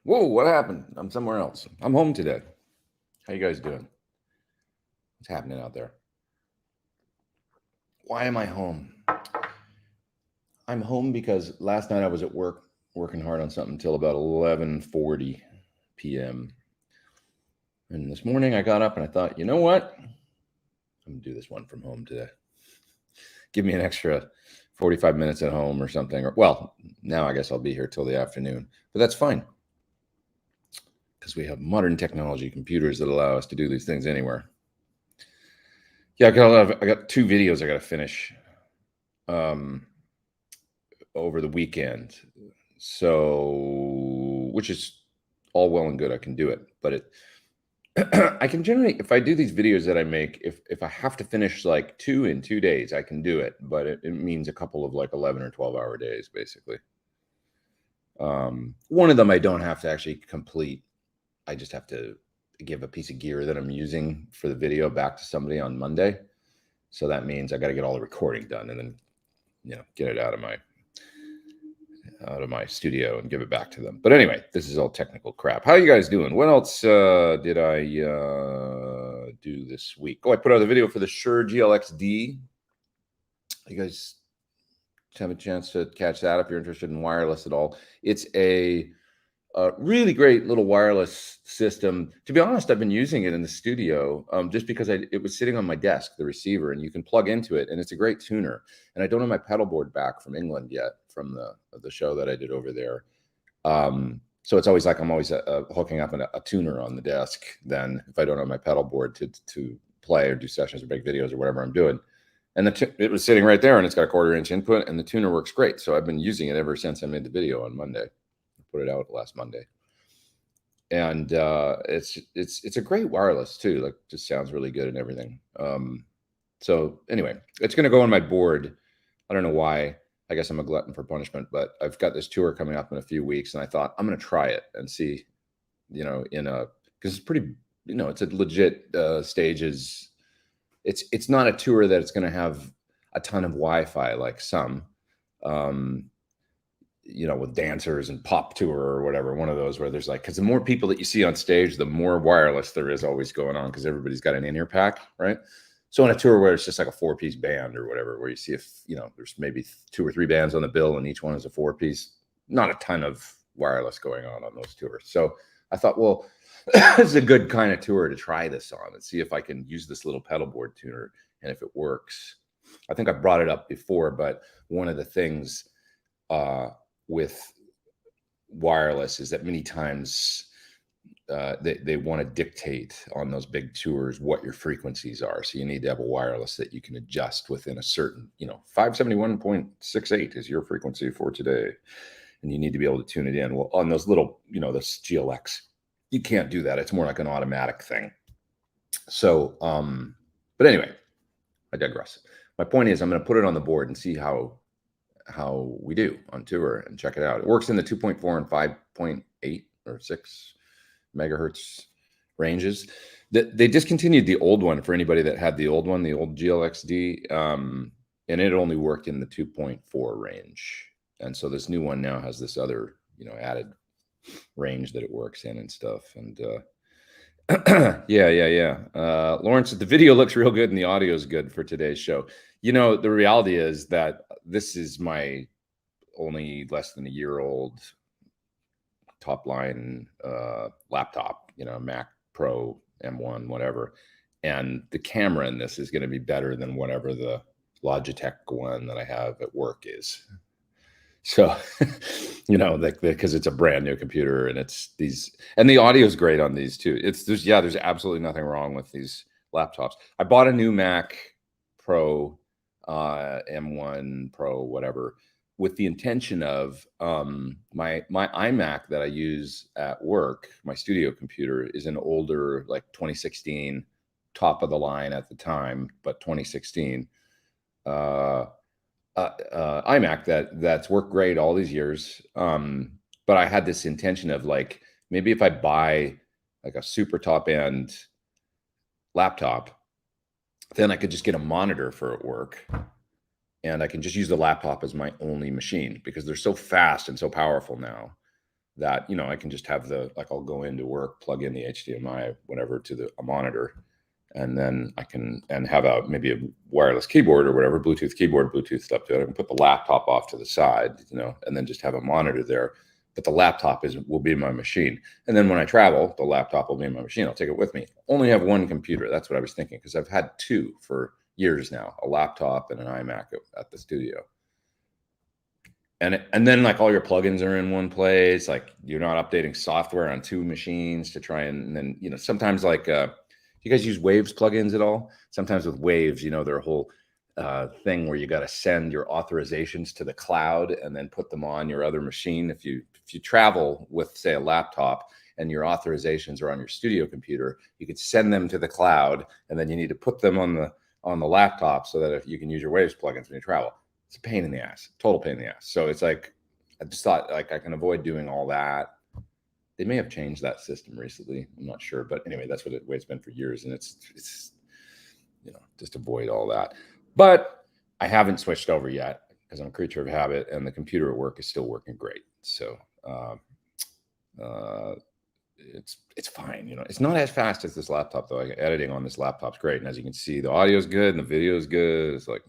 Whoa, what happened? I'm somewhere else. I'm home today. How you guys doing? What's happening out there? Why am I home? I'm home because last night I was at work working hard on something until about 11:40 p.m. And this morning I got up and I thought, you know what? I'm going to do this one from home today. Give me an extra 45 minutes at home or something. Or, well, now I guess I'll be here till the afternoon. But that's fine, because we have modern technology, computers that allow us to do these things anywhere. Yeah, I got 2 videos I got to finish over the weekend. So, which is all well and good. I can do it, but I can generally, if I do these videos that I make, if I have to finish like 2 in 2 days, I can do it. But it means a couple of like 11 or 12-hour days, basically. One of them I don't have to actually complete. I just have to give a piece of gear that I'm using for the video back to somebody on Monday. So that means I got to get all the recording done and then, get it out of my studio and give it back to them. But anyway, this is all technical crap. How are you guys doing? What else did I do this week? Oh, I put out a video for the Shure GLX-D. You guys have a chance to catch that if you're interested in wireless at all. It's a really great little wireless system. To be honest, I've been using it in the studio just because it was sitting on my desk, the receiver, and you can plug into it, and it's a great tuner. And I don't have my pedal board back from England yet, from the show that I did over there. So it's always like I'm always hooking up a tuner on the desk then if I don't have my pedal board to play or do sessions or make videos or whatever I'm doing. And it was sitting right there, and it's got a 1/4-inch input, and the tuner works great. So I've been using it ever since I made the video on Monday. Put it out last Monday, and it's a great wireless too. Like, just sounds really good and everything. So anyway, it's going to go on my board. I don't know why. I guess I'm a glutton for punishment, but I've got this tour coming up in a few weeks, and I thought I'm going to try it and see, because it's pretty, it's a legit stages. It's not a tour that it's going to have a ton of Wi-Fi like some. With dancers and pop tour or whatever, one of those where there's like, because the more people that you see on stage, the more wireless there is always going on, because everybody's got an in-ear pack, right? So on a tour where it's just like a 4-piece band or whatever, where you see there's maybe 2 or 3 bands on the bill and each one is a 4-piece, not a ton of wireless going on those tours. So I thought, well, this is a good kind of tour to try this on and see if I can use this little pedal board tuner and if it works. I think I brought it up before, but one of the things with wireless is that many times they want to dictate on those big tours what your frequencies are. So you need to have a wireless that you can adjust within a certain, 571.68 is your frequency for today. And you need to be able to tune it in. Well, on those little, this GLX, you can't do that. It's more like an automatic thing. So, but anyway, I digress. My point is I'm going to put it on the board and see how we do on tour and check it out. It works in the 2.4 and 5.8 or 6 megahertz ranges. They discontinued the old one for anybody that had the old one, the old GLX-D, and it only worked in the 2.4 range. And so this new one now has this other, added range that it works in and stuff. And yeah. Lawrence, the video looks real good and the audio is good for today's show. The reality is that this is my only less than a year old top line laptop, Mac Pro M1, whatever. And the camera in this is going to be better than whatever the Logitech one that I have at work is. So, because it's a brand new computer and it's these, and the audio is great on these too. There's absolutely nothing wrong with these laptops. I bought a new Mac Pro, M1 Pro, whatever, with the intention of my iMac that I use at work. My studio computer is an older, like 2016, top of the line at the time, but 2016 iMac that's worked great all these years. But I had this intention of like, maybe if I buy like a super top end laptop, then I could just get a monitor for at work and I can just use the laptop as my only machine, because they're so fast and so powerful now that, you know, I can just have I'll go into work, plug in the HDMI, whatever, to a monitor, and then I can, and have maybe a wireless keyboard or whatever, Bluetooth keyboard, Bluetooth stuff to it. I can put the laptop off to the side, you know, and then just have a monitor there. But the laptop will be my machine. And then when I travel, the laptop will be my machine. I'll take it with me. Only have one computer. That's what I was thinking, because I've had two for years now, a laptop and an iMac at the studio. And then like all your plugins are in one place. Like you're not updating software on two machines to try and then, you know, sometimes like, you guys use Waves plugins at all? Sometimes with Waves, you know, their whole thing where you got to send your authorizations to the cloud and then put them on your other machine. If you travel with, say, a laptop and your authorizations are on your studio computer, you could send them to the cloud, and then you need to put them on the laptop so that if you can use your Waves plugins when you travel. It's a pain in the ass, total pain in the ass. So it's like, I just thought like I can avoid doing all that. They may have changed that system recently. I'm not sure, but anyway, that's what it's been for years, and it's you know, just avoid all that. But I haven't switched over yet because I'm a creature of habit, and the computer at work is still working great. So it's fine. You know, it's not as fast as this laptop though. Editing on this laptop's great, and as you can see, the audio is good and the video is good. It's like,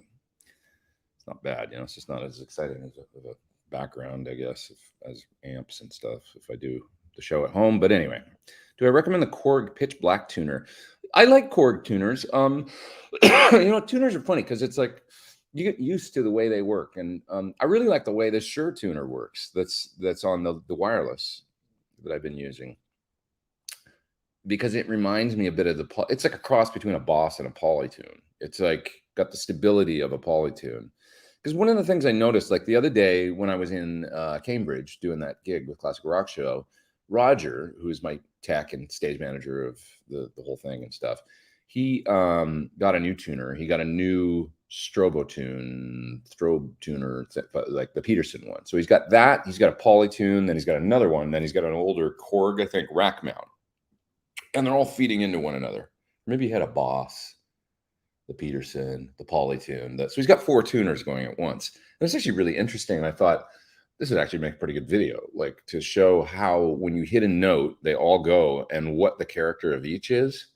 it's not bad. You know, it's just not as exciting as a background, I guess, as amps and stuff if I do the show at home. But anyway, do I recommend the Korg Pitch Black tuner? I like Korg tuners. You know, tuners are funny because it's like you get used to the way they work, and I really like the way this Shure tuner works. That's on the wireless that I've been using, because it reminds me a bit of it's like a cross between a Boss and a Polytune. It's like got the stability of a Polytune. Because one of the things I noticed, like the other day when I was in Cambridge doing that gig with Classic Rock Show, Roger, who's my tech and stage manager of the whole thing and stuff, he got a new tuner. He got a new strobe tuner, like the Peterson one. So he's got that. He's got a Polytune. Then he's got another one. Then he's got an older Korg, I think, rack mount. And they're all feeding into one another. Maybe he had a Boss, the Peterson, the Polytune. So he's got 4 tuners going at once. And it's actually really interesting. And I thought this would actually make a pretty good video, like to show how when you hit a note, they all go and what the character of each is.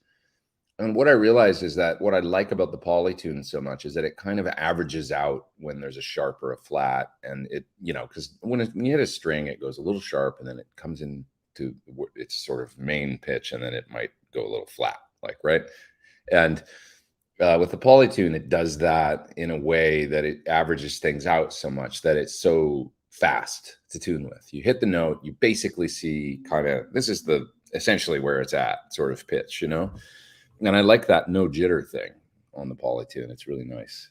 And what I realized is that what I like about the Polytune so much is that it kind of averages out when there's a sharp or a flat. And it, you know, because when you hit a string, it goes a little sharp and then it comes in to its sort of main pitch, and then it might go a little flat, like, right? And with the Polytune, it does that in a way that it averages things out so much that it's so fast to tune with. You hit the note, you basically see kind of, this is essentially where it's at, sort of pitch, you know? And I like that no jitter thing on the Polytune. It's really nice.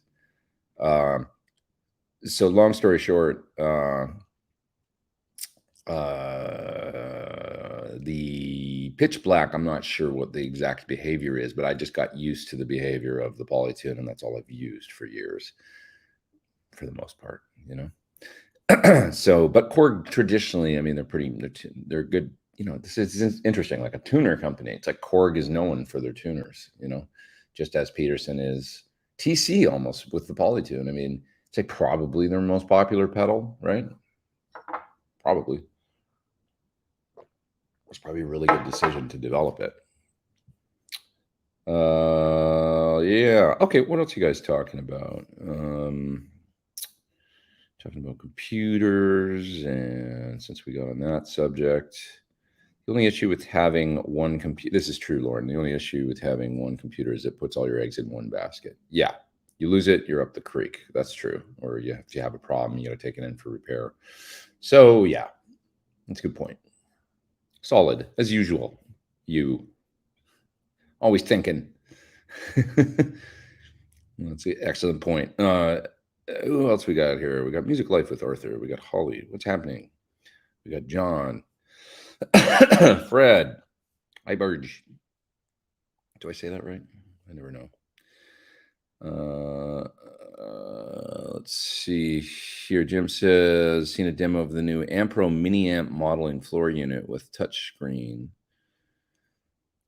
So long story short, the Pitch Black, I'm not sure what the exact behavior is, but I just got used to the behavior of the Polytune, and that's all I've used for years, for the most part, you know. So, but Korg traditionally, I mean, they're good. You know, this is interesting. Like a tuner company, it's like Korg is known for their tuners, you know, just as Peterson is TC almost with the Polytune. I mean, it's like probably their most popular pedal, right? Probably. It's probably a really good decision to develop it. Yeah. Okay. What else are you guys talking about? Talking about computers, and since we got on that subject, the only issue with having one computer, this is true, Lauren, the only issue with having one computer is it puts all your eggs in one basket. Yeah. You lose it, you're up the creek. That's true. Or if you have a problem, you got to take it in for repair. So yeah, that's a good point. Solid, as usual. You always thinking. That's an excellent point. Who else we got here? We got Music Life with Arthur. We got Holly. What's happening? We got John. Fred. Iberge. Do I say that right? I never know. Let's see here. Jim says, seen a demo of the new Ampero mini amp modeling floor unit with touch screen.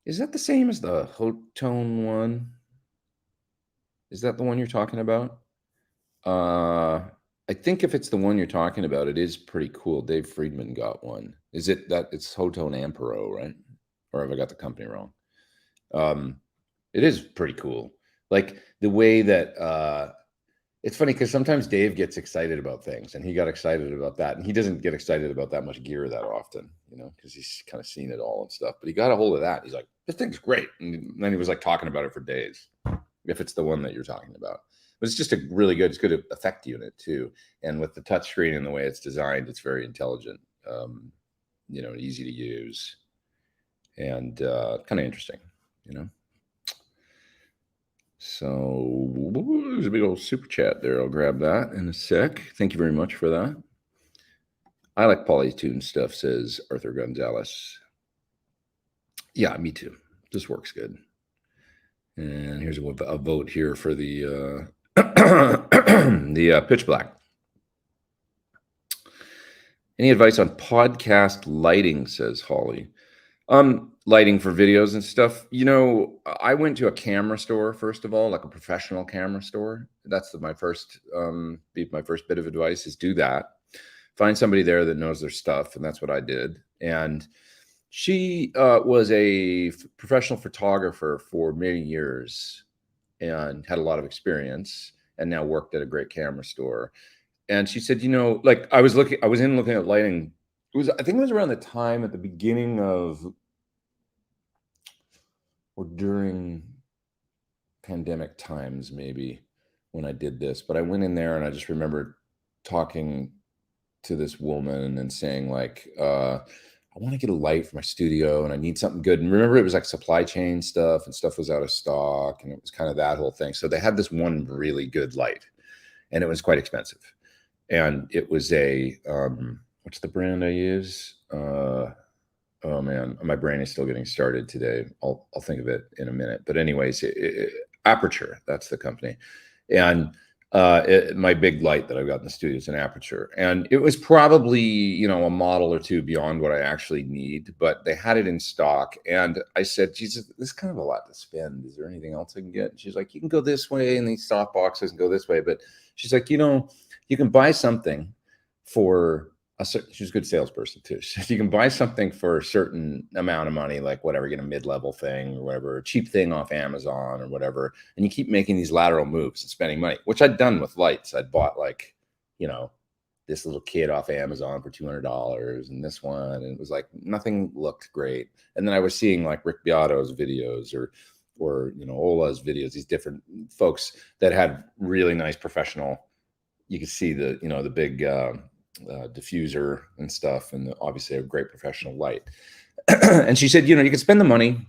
Is that the same as the Hotone one? Is that the one you're talking about? I think if it's the one you're talking about, it is pretty cool. Dave Friedman got one. Is it that it's Hoton Ampero, right? Or have I got the company wrong? It is pretty cool. Like the way that it's funny because sometimes Dave gets excited about things, and he got excited about that, and he doesn't get excited about that much gear that often, you know, because he's kind of seen it all and stuff. But he got a hold of that. He's like, "This thing's great," and then he was like talking about it for days. If it's the one that you're talking about, but it's just a really good, it's good effect unit too, and with the touchscreen and the way it's designed, it's very intelligent, you know, easy to use, and kind of interesting, you know. So there's a big old super chat there. I'll grab that in a sec. Thank you very much for that. I like Polytune stuff, says Arthur Gonzalez. Yeah, me too. This works good. And here's a vote here for the the pitch black. Any advice on podcast lighting, says Holly. Lighting for videos and stuff. You know, I went to a camera store, first of all, like a professional camera store. That's my first bit of advice is do that. Find somebody there that knows their stuff. And that's what I did. And she was a professional photographer for many years and had a lot of experience and now worked at a great camera store. And she said, you know, like I was looking at lighting. I think it was around the time at the beginning of or during pandemic times, maybe, when I did this. But I went in there and I just remember talking to this woman and saying like, I want to get a light for my studio and I need something good. And remember, it was like supply chain stuff and stuff was out of stock and it was kind of that whole thing. So they had this one really good light and it was quite expensive. And it was a, what's the brand I use? Oh man, my brain is still getting started today. I'll think of it in a minute. But anyways, Aperture, that's the company. And my big light that I've got in the studio is an Aperture. And it was probably, you know, a model or two beyond what I actually need, but they had it in stock. And I said, Jesus, this is kind of a lot to spend. Is there anything else I can get? And she's like, you can go this way in these soft boxes and go this way. But she's like, you know, you can buy something for she's a good salesperson too. You can buy something for a certain amount of money, like whatever, get a mid-level thing or whatever, a cheap thing off Amazon or whatever. And you keep making these lateral moves and spending money, which I'd done with lights. I'd bought like, you know, this little kit off Amazon for $200 and this one. And it was like, nothing looked great. And then I was seeing like Rick Beato's videos or, you know, Ola's videos, these different folks that had really nice professional, you could see the, you know, the big, diffuser and stuff, and obviously a great professional light. And she said, you know, you can spend the money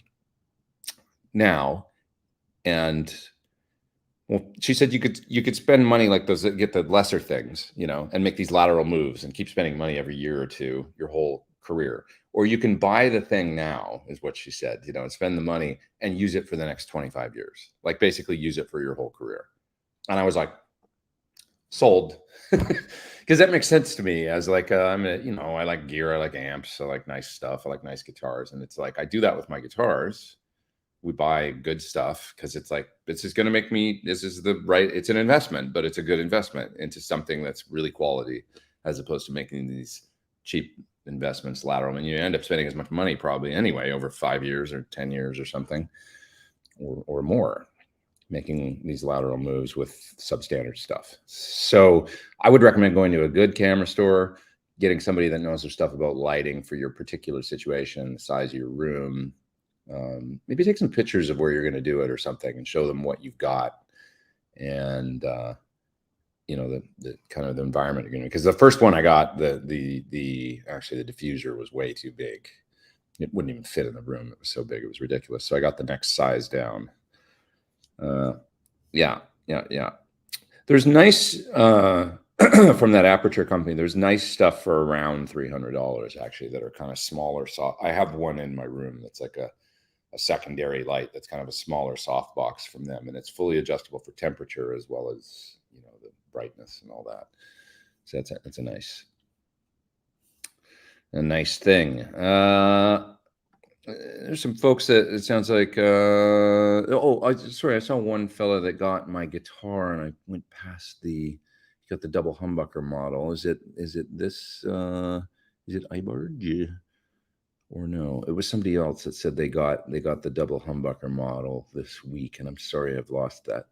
now, and well, she said you could spend money like those that get the lesser things, you know, and make these lateral moves and keep spending money every year or two your whole career, or you can buy the thing now, is what she said, you know, and spend the money and use it for the next 25 years, like basically use it for your whole career. And I was like, sold. Because that makes sense to me as like I'm a, you know, I like gear, I like amps, I like nice stuff, I like nice guitars, and it's like I do that with my guitars. We buy good stuff because it's like this is going to make me, this is the right, it's an investment, but it's a good investment into something that's really quality, as opposed to making these cheap investments lateral, and you end up spending as much money probably anyway over 5 years or 10 years or something, or more, making these lateral moves with substandard stuff. So I would recommend going to a good camera store, getting somebody that knows their stuff about lighting for your particular situation, the size of your room. Maybe take some pictures of where you're going to do it or something and show them what you've got. And, you know, the kind of the environment you're going to, because the first one I got, actually the diffuser was way too big. It wouldn't even fit in the room. It was so big. It was ridiculous. So I got the next size down. Yeah. There's nice from that Aperture company. There's nice stuff for around $300 actually that are kind of smaller. I have one in my room that's like a secondary light that's kind of a smaller soft box from them, and it's fully adjustable for temperature as well as, you know, the brightness and all that. So that's a nice thing. There's some folks that it sounds like, sorry, I saw one fella that got my guitar and I went past got the double humbucker model. Is it this? Is it outboard? Or no? It was somebody else that said they got the double humbucker model this week, and I'm sorry I've lost that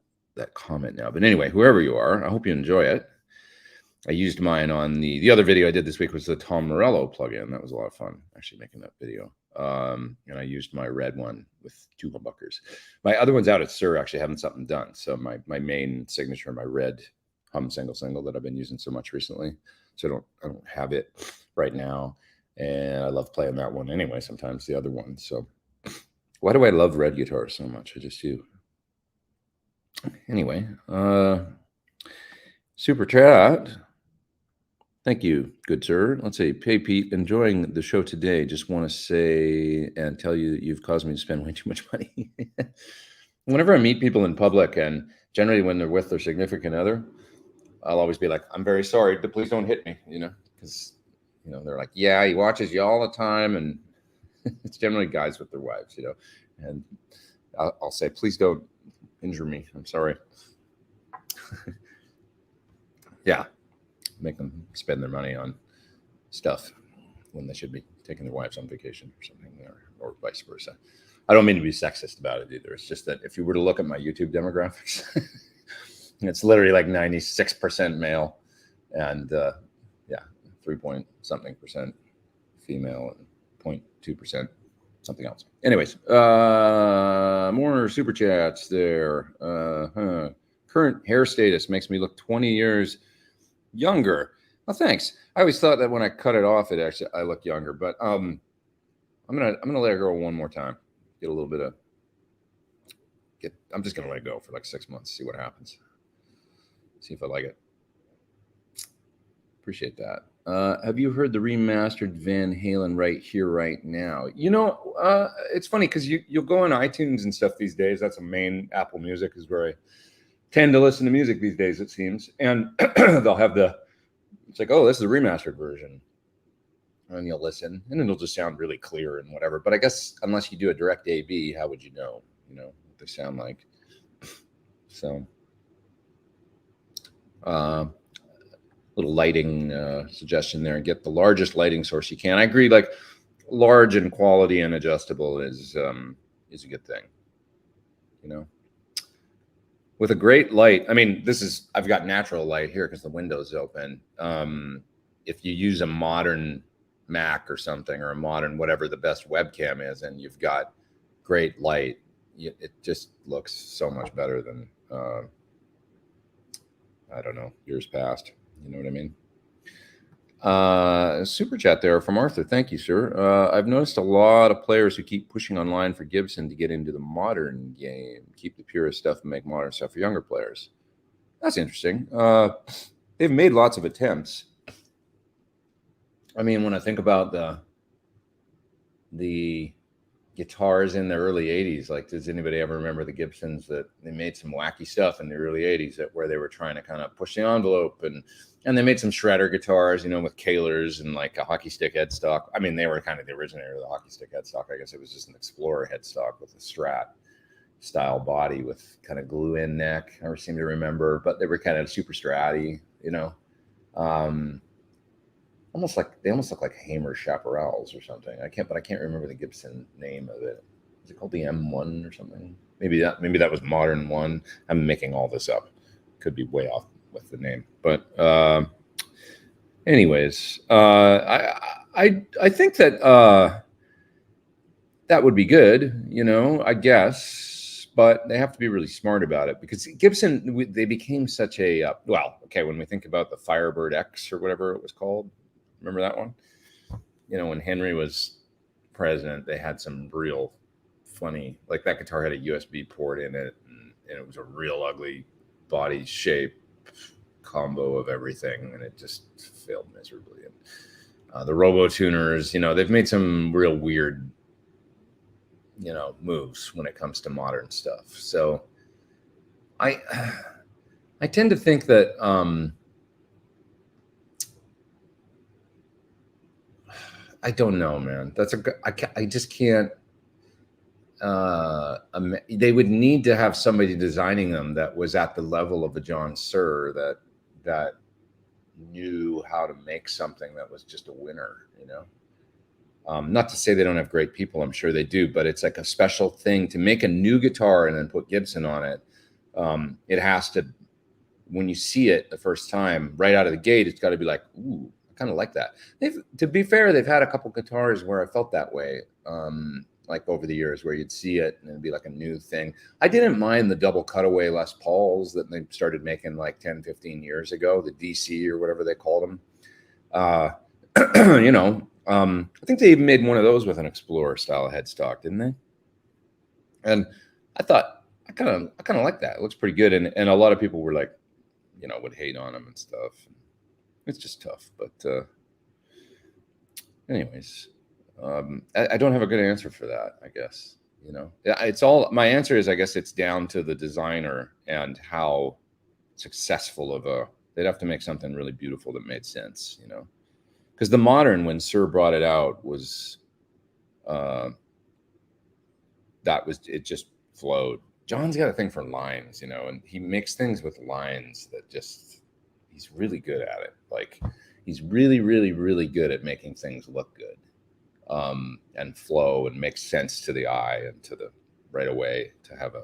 comment now. But anyway, whoever you are, I hope you enjoy it. I used mine on the other video I did this week was the Tom Morello plugin. That was a lot of fun actually making that video. And I used my red one with 2 humbuckers. My other one's out at Sir actually having something done. So my main signature, my red hum single that I've been using so much recently. So I don't have it right now. And I love playing that one anyway, sometimes the other one. So why do I love red guitars so much? I just do. Anyway, super chat. Thank you, good sir. Let's see. Hey, Pete, enjoying the show today. Just want to say and tell you that you've caused me to spend way too much money. Whenever I meet people in public, and generally when they're with their significant other, I'll always be like, I'm very sorry, but please don't hit me, because, they're like, yeah, he watches you all the time. And it's generally guys with their wives, and I'll say, please don't injure me. I'm sorry. Yeah. Make them spend their money on stuff when they should be taking their wives on vacation or something, or vice versa. I don't mean to be sexist about it either. It's just that if you were to look at my YouTube demographics, it's literally like 96% male and 3-point-something% female and 0.2% something else. Anyways, more super chats there. Current hair status makes me look 20 years younger. Well, thanks. I always thought that when I cut it off, I look younger, but I'm gonna let it go one more time. Get a little bit of I'm just gonna let it go for like 6 months, see what happens. See if I like it. Appreciate that. Have you heard the remastered Van Halen Right Here, Right Now? It's funny because you'll go on iTunes and stuff these days. That's a main Apple Music is where I tend to listen to music these days, it seems. And they'll have it's like, oh, this is the remastered version. And you'll listen, and it'll just sound really clear and whatever. But I guess unless you do a direct A/B, how would you know, what they sound like? So, little lighting suggestion there, and get the largest lighting source you can. I agree, like large and quality and adjustable is a good thing, With a great light, I mean, I've got natural light here because the window's open. If you use a modern Mac or something, or a modern whatever the best webcam is, and you've got great light, it just looks so much better than, I don't know, years past. You know what I mean? Super chat there from Arthur. Thank you, sir. I've noticed a lot of players who keep pushing online for Gibson to get into the modern game, keep the purest stuff and make modern stuff for younger players. That's interesting. They've made lots of attempts. I mean, when I think about the guitars in the early 80s, like, does anybody ever remember the Gibsons that they made some wacky stuff in the early 80s where they were trying to kind of push the envelope, and they made some shredder guitars, with Kahlers and like a hockey stick headstock. I mean, they were kind of the originator of the hockey stick headstock. I guess it was just an Explorer headstock with a Strat style body with kind of glue in neck. I seem to remember, but they were kind of super Stratty, almost look like Hamer chaparrals or something. I can't remember the Gibson name of it. Is it called the M1 or something? Maybe that was Modern One. I'm making all this up. Could be way off with the name, but anyways, I think that that would be good, I guess, but they have to be really smart about it, because Gibson, they became such a when we think about the Firebird X or whatever it was called. Remember that one? When Henry was president, they had some real funny, like that guitar had a USB port in it, and it was a real ugly body shape combo of everything, and it just failed miserably. And the Robo Tuners, they've made some real weird, moves when it comes to modern stuff. So I tend to think that I don't know, man. I just can't. They would need to have somebody designing them that was at the level of a John Suhr that knew how to make something that was just a winner, you know. Not to say they don't have great people, I'm sure they do, but it's like a special thing to make a new guitar and then put Gibson on it. It has to, when you see it the first time, right out of the gate, it's got to be like, ooh, I kind of like that. To be fair, they've had a couple guitars where I felt that way, like over the years, where you'd see it and it'd be like a new thing. I didn't mind the double cutaway Les Pauls that they started making like 10, 15 years ago, the DC or whatever they called them. You know, I think they even made one of those with an Explorer style headstock, didn't they? And I thought, I kind of like that. It looks pretty good. And a lot of people were like, you know, would hate on them and stuff. It's just tough. But anyways, I don't have a good answer for that, I guess. You know, it's all, my answer is, I guess it's down to the designer and how successful of a, they'd have to make something really beautiful that made sense, you know. Because the modern, when Sir brought it out, was it just flowed. John's got a thing for lines, you know, and he makes things with lines that just, he's really good at it. Like, he's really, really, really good at making things look good, and flow and make sense to the eye and to the right away, to have a,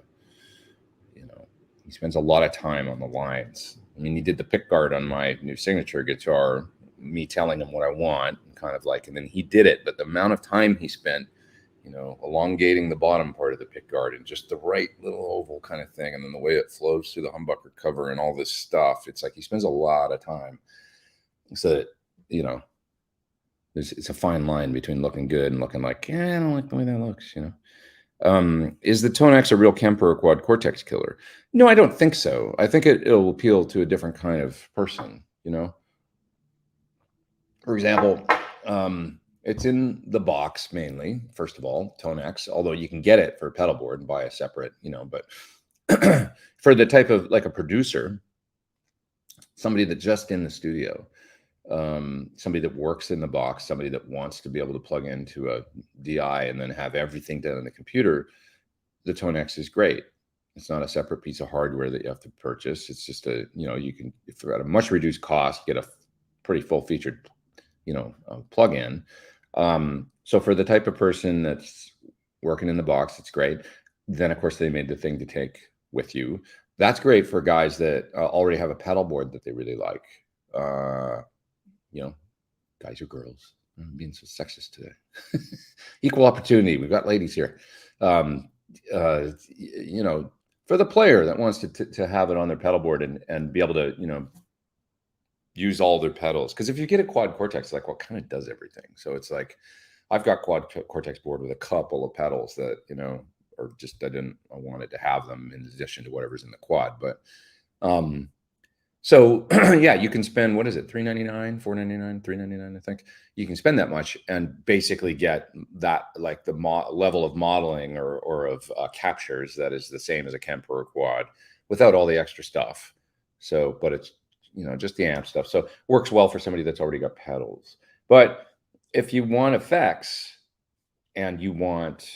you know, he spends a lot of time on the lines. I mean, he did the pickguard on my new signature guitar, me telling him what I want, kind of like, and then he did it. But the amount of time he spent, you know, elongating the bottom part of the pickguard and just the right little oval kind of thing, and then the way it flows through the humbucker cover and all this stuff, it's like he spends a lot of time. So that, you know, it's a fine line between looking good and looking like, yeah, I don't like the way that looks, you know. Is the Tone X a real Kemper or quad cortex killer? No, I don't think so. I think it'll appeal to a different kind of person, you know. For example, it's in the box mainly, first of all, Tone X, although you can get it for a pedal board and buy a separate, you know, but for the type of, like a producer, somebody that's just in the studio, somebody that works in the box, somebody that wants to be able to plug into a DI and then have everything done on the computer, the Tone X is great. It's not a separate piece of hardware that you have to purchase. It's just a, you know, you can, if at a much reduced cost, get a pretty full featured, you know, plug-in. So for the type of person that's working in the box, it's great. Then of course they made the thing to take with you. That's great for guys that already have a pedal board that they really like. You know, guys or girls. I'm being so sexist today. Equal opportunity. We've got ladies here. You know, for the player that wants to have it on their pedal board and be able to, you know, use all their pedals. Because if you get a quad cortex, like, what kind of does everything? So it's like, I've got quad cortex board with a couple of pedals that, you know, or just I wanted to have them in addition to whatever's in the quad. But so yeah, you can spend, what is it, $399, $499, $399, I think. You can spend that much and basically get that, like the level of modeling or of captures that is the same as a Kemper or quad without all the extra stuff. So, but it's, you know, just the amp stuff. So works well for somebody that's already got pedals. But if you want effects and you want,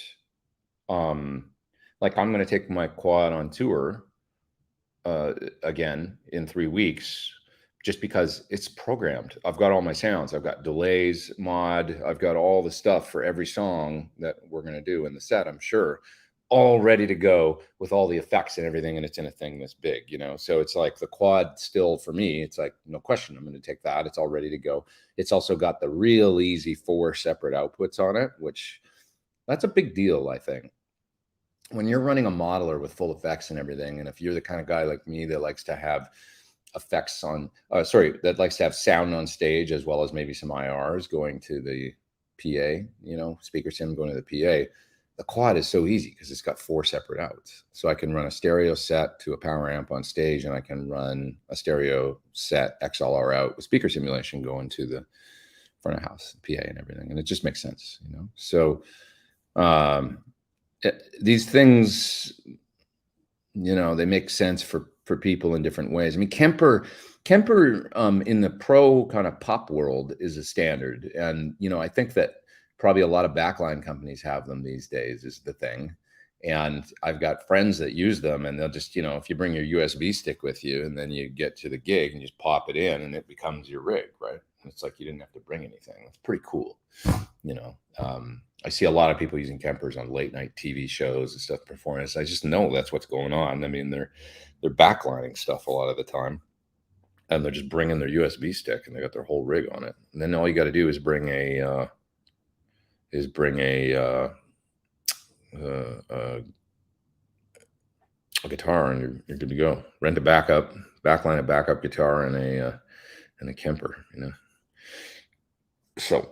like, I'm going to take my quad on tour again in 3 weeks, just because it's programmed. I've got all my sounds. I've got delays, mod. I've got all the stuff for every song that we're going to do in the set, I'm sure, all ready to go with all the effects and everything. And it's in a thing this big, you know? So it's like the quad still, for me, it's like, no question, I'm going to take that. It's all ready to go. It's also got the real easy 4 separate outputs on it, which that's a big deal, I think. When you're running a modeler with full effects and everything, and if you're the kind of guy like me that likes to have effects on, that likes to have sound on stage, as well as maybe some IRs going to the PA, you know, speaker sim going to the PA, the quad is so easy because it's got 4 separate outs. So I can run a stereo set to a power amp on stage, and I can run a stereo set XLR out with speaker simulation going to the front of house, PA and everything. And it just makes sense, you know? So, these things, you know, they make sense for people in different ways. I mean, Kemper in the pro kind of pop world is a standard. And, you know, I think that probably a lot of backline companies have them these days is the thing. And I've got friends that use them, and they'll just, if you bring your USB stick with you and then you get to the gig and just pop it in and it becomes your rig, right? And it's like you didn't have to bring anything. That's pretty cool. I see a lot of people using Kempers on late night TV shows and stuff, performance. I just know that's what's going on. I mean, they're backlining stuff a lot of the time, and they're just bringing their USB stick and they got their whole rig on it. And then all you got to do is bring a guitar, and you're good to go. Rent a backline a backup guitar and a Kemper, So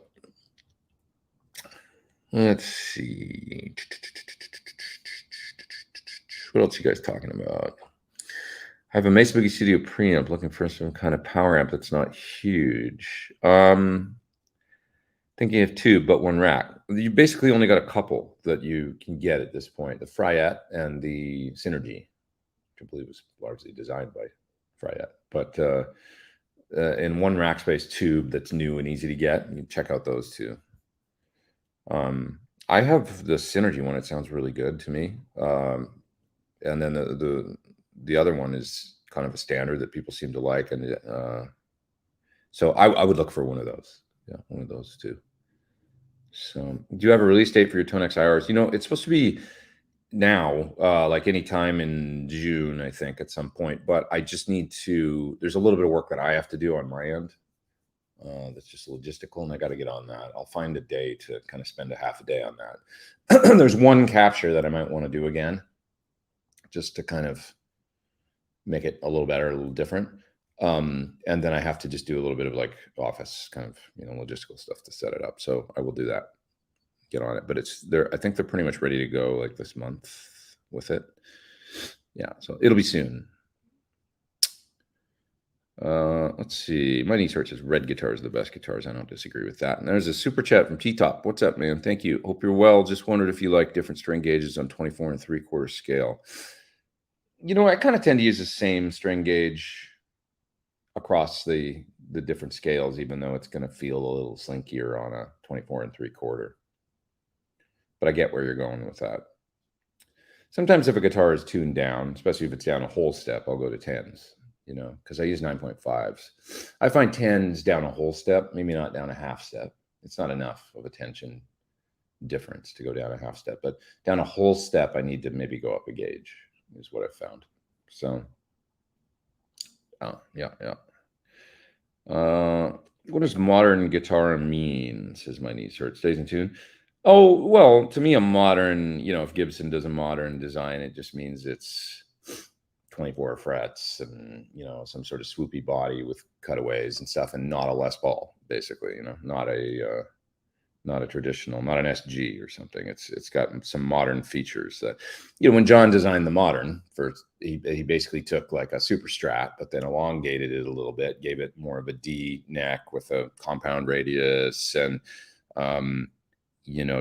let's see. What else are you guys talking about? I have a Mesa Boogie Studio preamp, looking for some kind of power amp that's not huge. Thinking of 2, but 1 rack. You basically only got a couple that you can get at this point: the Fryette and the Synergy, which I believe was largely designed by Fryette. But in 1 rack space tube that's new and easy to get, you can check out those 2. I have the Synergy one. It sounds really good to me. And then the other one is kind of a standard that people seem to like. And so I would look for one of those. Yeah, one of those 2. So do you have a release date for your Tone XIRs? It's supposed to be now, like any time in June, I think, at some point. But I just need to, there's a little bit of work that I have to do on my end. That's just logistical, and I got to get on that. I'll find a day to kind of spend a half a day on that. There's one capture that I might want to do again, just to kind of make it a little better, a little different. And then I have to just do a little bit of like office kind of, logistical stuff to set it up. So I will do that, get on it. But I think they're pretty much ready to go like this month with it. Yeah, so it'll be soon. Let's see. My niece says red guitars are the best guitars. I don't disagree with that. And there's a super chat from T-Top. What's up, man? Thank you. Hope you're well. Just wondered if you like different string gauges on 24 3/4 scale. I kind of tend to use the same string gauge across the different scales, even though it's going to feel a little slinkier on a 24 3/4. But I get where you're going with that. Sometimes if a guitar is tuned down, especially if it's down a whole step, I'll go to 10s. Because I use 9.5s. I find 10s down a whole step, maybe not down a half step. It's not enough of a tension difference to go down a half step, but down a whole step, I need to maybe go up a gauge, is what I've found. So, yeah. What does modern guitar mean, says my niece, or it stays in tune? Oh, well, to me, a modern, if Gibson does a modern design, it just means it's 24 frets and some sort of swoopy body with cutaways and stuff, and not a Les Paul, basically. Not a traditional, not an SG or something. It's got some modern features that, when John designed the modern, he basically took like a super strat, but then elongated it a little bit, gave it more of a D neck with a compound radius, and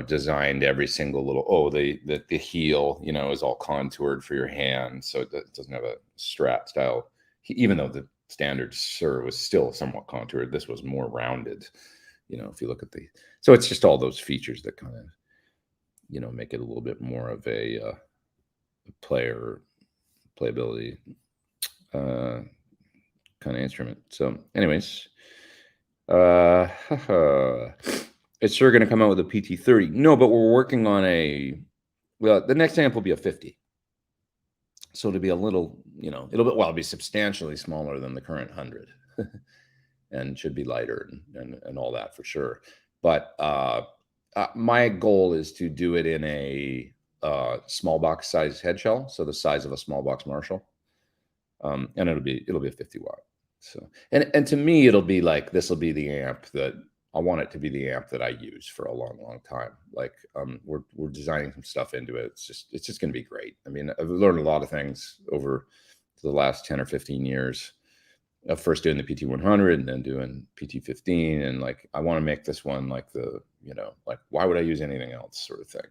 designed every single little, the heel, is all contoured for your hand. So it doesn't have a strat style, even though the standard Sur was still somewhat contoured. This was more rounded, if you look at so it's just all those features that kind of, make it a little bit more of a playability kind of instrument. So anyways, it's sure going to come out with a PT30. No, but we're working on the next amp will be a 50. So it'll be a little, it'll be substantially smaller than the current 100 and should be lighter and all that for sure. But my goal is to do it in a small box size head shell. So the size of a small box Marshall. And it'll be a 50 watt. So, and to me, it'll be like, this will be the amp that I want it to be the amp that I use for a long, long time. Like, we're designing some stuff into it. It's just going to be great. I mean, I've learned a lot of things over the last 10 or 15 years of first doing the PT100 and then doing PT15. And like, I want to make this one like like, why would I use anything else sort of thing?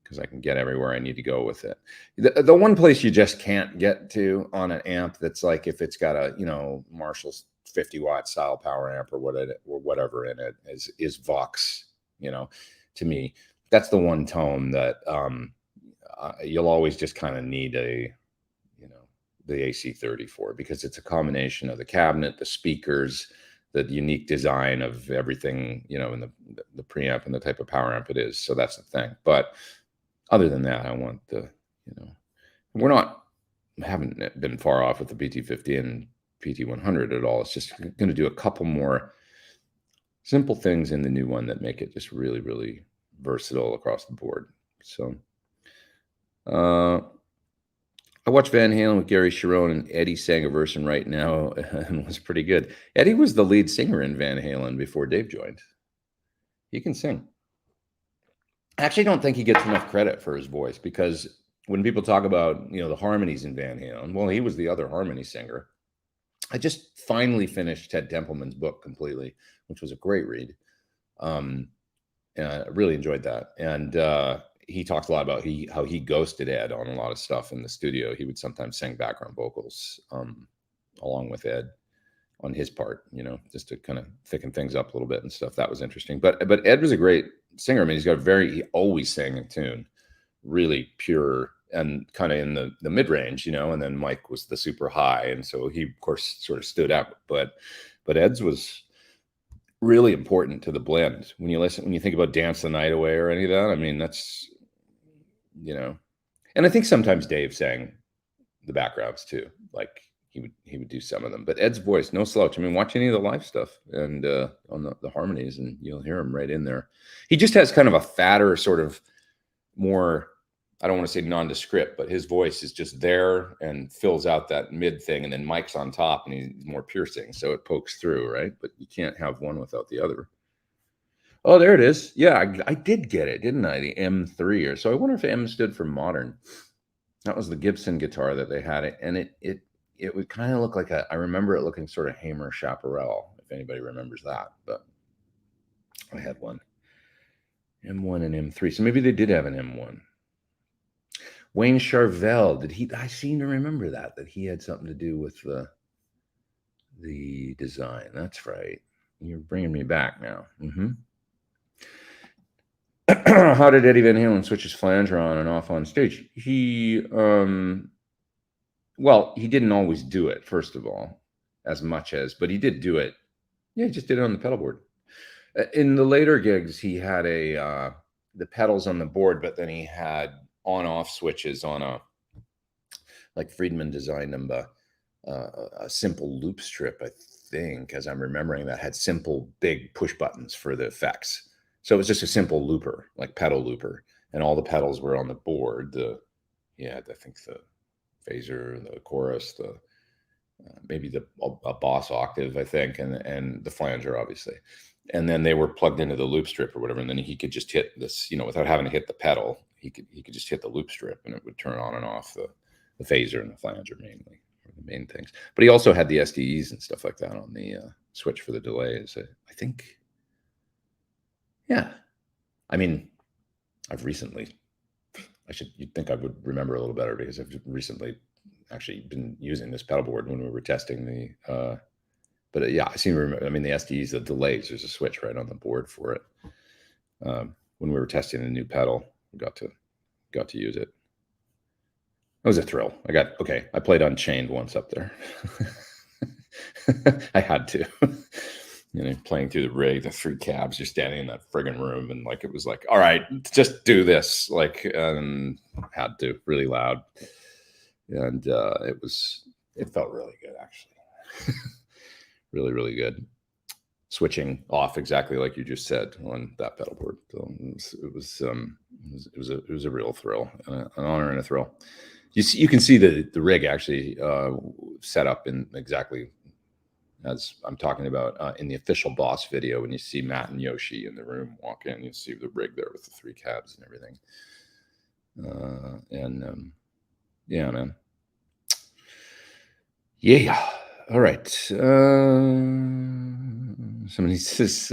Because I can get everywhere I need to go with it. The one place you just can't get to on an amp that's like, if it's got a, Marshall's 50 watt style power amp or whatever in it is Vox. To me, that's the one tone that you'll always just kind of need a, you know, the AC30 for, because it's a combination of the cabinet, the speakers, the unique design of everything, you know, and the preamp and the type of power amp it is. So that's the thing. But other than that, I want the, you know, haven't been far off with the PT50 and PT100 at all. It's just going to do a couple more simple things in the new one that make it just really, really versatile across the board. So, I watched Van Halen with Gary Cherone, and Eddie sang a version right now and was pretty good. Eddie was the lead singer in Van Halen before Dave joined. He can sing. I actually don't think he gets enough credit for his voice, because when people talk about, you know, the harmonies in Van Halen, well, he was the other harmony singer. I just finally finished Ted Templeman's book completely, which was a great read. And I really enjoyed that. And he talks a lot about how he ghosted Ed on a lot of stuff in the studio. He would sometimes sing background vocals along with Ed on his part, you know, just to kind of thicken things up a little bit and stuff. That was interesting. But Ed was a great singer. I mean, he always sang in tune, really pure and kind of in the mid-range, you know, and then Mike was the super high. And so he, of course, sort of stood out. But Ed's was really important to the blend. When you think about Dance the Night Away or any of that, I mean, that's, you know, and I think sometimes Dave sang the backgrounds too. Like he would do some of them, but Ed's voice, no slouch. I mean, watch any of the live stuff and on the harmonies, and you'll hear him right in there. He just has kind of a fatter, sort of more, I don't want to say nondescript, but his voice is just there and fills out that mid thing, and then Mike's on top and he's more piercing, so it pokes through, right? But you can't have one without the other. Oh, there it is. Yeah, I did get it, didn't I? The M3, or so. I wonder if M stood for modern. That was the Gibson guitar that they had, and it would kind of look like I remember it looking sort of Hamer Chaparral, if anybody remembers that. But I had one M1 and M3, so maybe they did have an M1. Wayne Charvel, I seem to remember that he had something to do with the design. That's right. You're bringing me back now. How did Eddie Van Halen switch his flanger on and off on stage? He didn't always do it, first of all, as much as, but he did do it. Yeah, he just did it on the pedal board. In the later gigs, he had the pedals on the board, but then he had on-off switches on like Friedman designed them, a simple loop strip, I think, as I'm remembering, that had simple big push buttons for the effects. So it was just a simple looper, like pedal looper, and all the pedals were on the board. I think the phaser, the chorus, maybe a boss octave, I think, and the flanger, obviously. And then they were plugged into the loop strip or whatever, and then he could just hit this, you know, without having to hit the pedal. He could just hit the loop strip, and it would turn on and off the phaser and the flanger mainly, are the main things. But he also had the SDEs and stuff like that on the switch for the delays. I think. Yeah, I mean, you'd think I would remember a little better, because I've recently actually been using this pedal board when we were testing but yeah, I seem to remember, I mean, the SDEs, the delays, there's a switch right on the board for it. When we were testing the new pedal, we got to use it. It was a thrill. I played Unchained once up there. I had to. You know, playing through the rig, the three cabs, you're standing in that friggin' room, and like it was like, all right, just do this. Like, had to, really loud, and it felt really good, actually. Really, really good. Switching off exactly like you just said on that pedal board. So it was a real thrill, an honor and a thrill. You can see the rig actually set up in exactly as I'm talking about in the official Boss video. When you see Matt and Yoshi in the room walk in, you see the rig there with the three cabs and everything. Yeah, man. Yeah. All right. Somebody says,